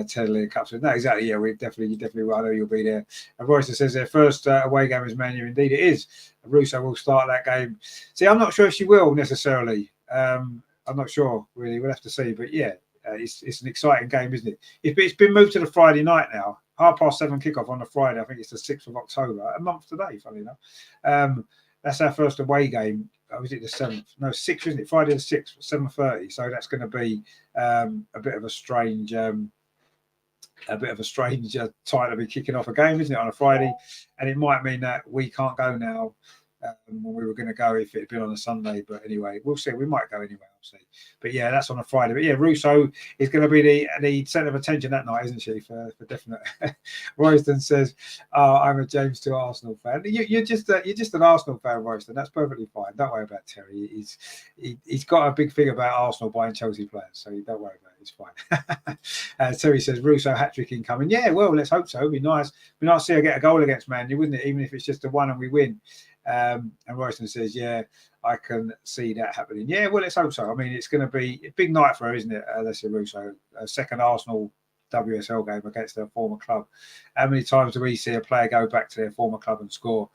A: Tedley Cups. No, exactly. Yeah, you definitely will. I know you'll be there. And Royster says their first away game is Man U. Indeed, it is. Russo will start that game. See, I'm not sure if she will necessarily. I'm not sure really. We'll have to see. But yeah, it's an exciting game, isn't it? It's been moved to the Friday night now. 7:30 kickoff on the Friday. I think it's the 6th of October, a month today. Funny enough. That's our first away game. Oh, is it the 7th? No, 6th, isn't it? Friday the 6th, 7:30. So that's going to be a bit of a strange time to be kicking off a game, isn't it, on a Friday? And it might mean that we can't go now when we were going to go if it had been on a Sunday. But anyway, we'll see. We might go anyway, I'll see. But yeah, that's on a Friday. But yeah, Russo is going to be the centre of attention that night, isn't she? For definite. Royston says, "I'm a James 2 Arsenal fan." You're just an Arsenal fan, Royston. That's perfectly fine. Don't worry about Terry. He's got a big thing about Arsenal buying Chelsea players, so you don't worry about it. It's fine. Terry says, "Russo hat-trick incoming." Yeah, well, let's hope so. It'd be nice. It'd be nice to see her get a goal against Man U, wouldn't it? Even if it's just a one and we win. And Royston says, "Yeah, I can see that happening." Yeah, well, let's hope so. I mean, it's going to be a big night for her, isn't it, Alessia Russo? A second Arsenal WSL game against their former club. How many times do we see a player go back to their former club and score?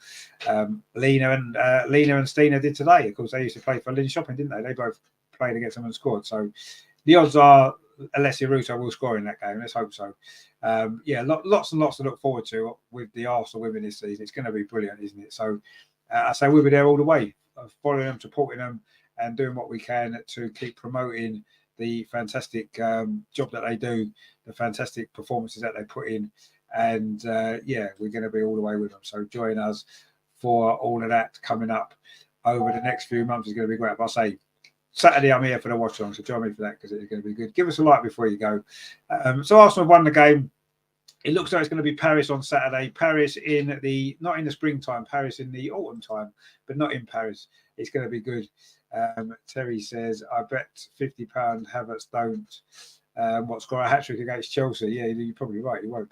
A: Lena and Stina did today. Of course, they used to play for Linkoping, didn't they? They both played against them and scored. So the odds are Alessia Russo will score in that game. Let's hope so. Yeah, lots and lots to look forward to with the Arsenal women this season. It's going to be brilliant, isn't it? So I say we'll be there all the way, following them, supporting them, and doing what we can to keep promoting the fantastic job that they do, the fantastic performances that they put in. And yeah, we're going to be all the way with them. So join us for all of that coming up over the next few months. Is going to be great. But I say Saturday I'm here for the watch along, so join me for that, because it's going to be good. Give us a like before you go. So Arsenal won the game. It looks like it's going to be Paris on Saturday. Paris not in the springtime, Paris in the autumn time, but not in Paris. It's going to be good. Terry says, "I bet £50 Havertz don't score a hat-trick against Chelsea." Yeah, you're probably right, he won't.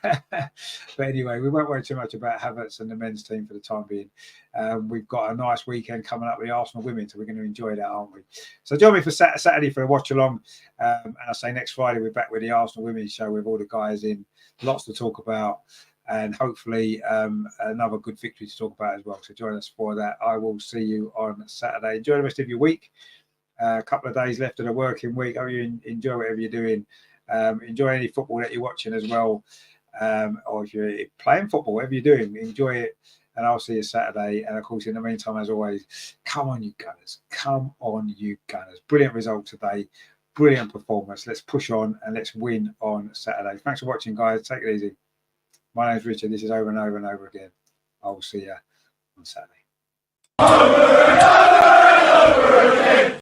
A: But anyway, we won't worry too much about Havertz and the men's team for the time being. We've got a nice weekend coming up with the Arsenal women, so we're going to enjoy that, aren't we? So join me for Saturday for a watch along. And I say next Friday we're back with the Arsenal women's show with all the guys in. Lots to talk about, and hopefully another good victory to talk about as well. So join us for that. I will see you on Saturday. Enjoy the rest of your week. A couple of days left of the working week. Hope you enjoy whatever you're doing. Enjoy any football that you're watching as well, or if you're playing football, whatever you're doing, enjoy it. And I'll see you Saturday. And of course, in the meantime, as always, come on, you Gunners. Come on, you Gunners. Brilliant result today. Brilliant performance. Let's push on and let's win on Saturday. Thanks for watching, guys. Take it easy. My name's Richard. This is Over and Over and Over Again. I will see you on Saturday. Over and over again.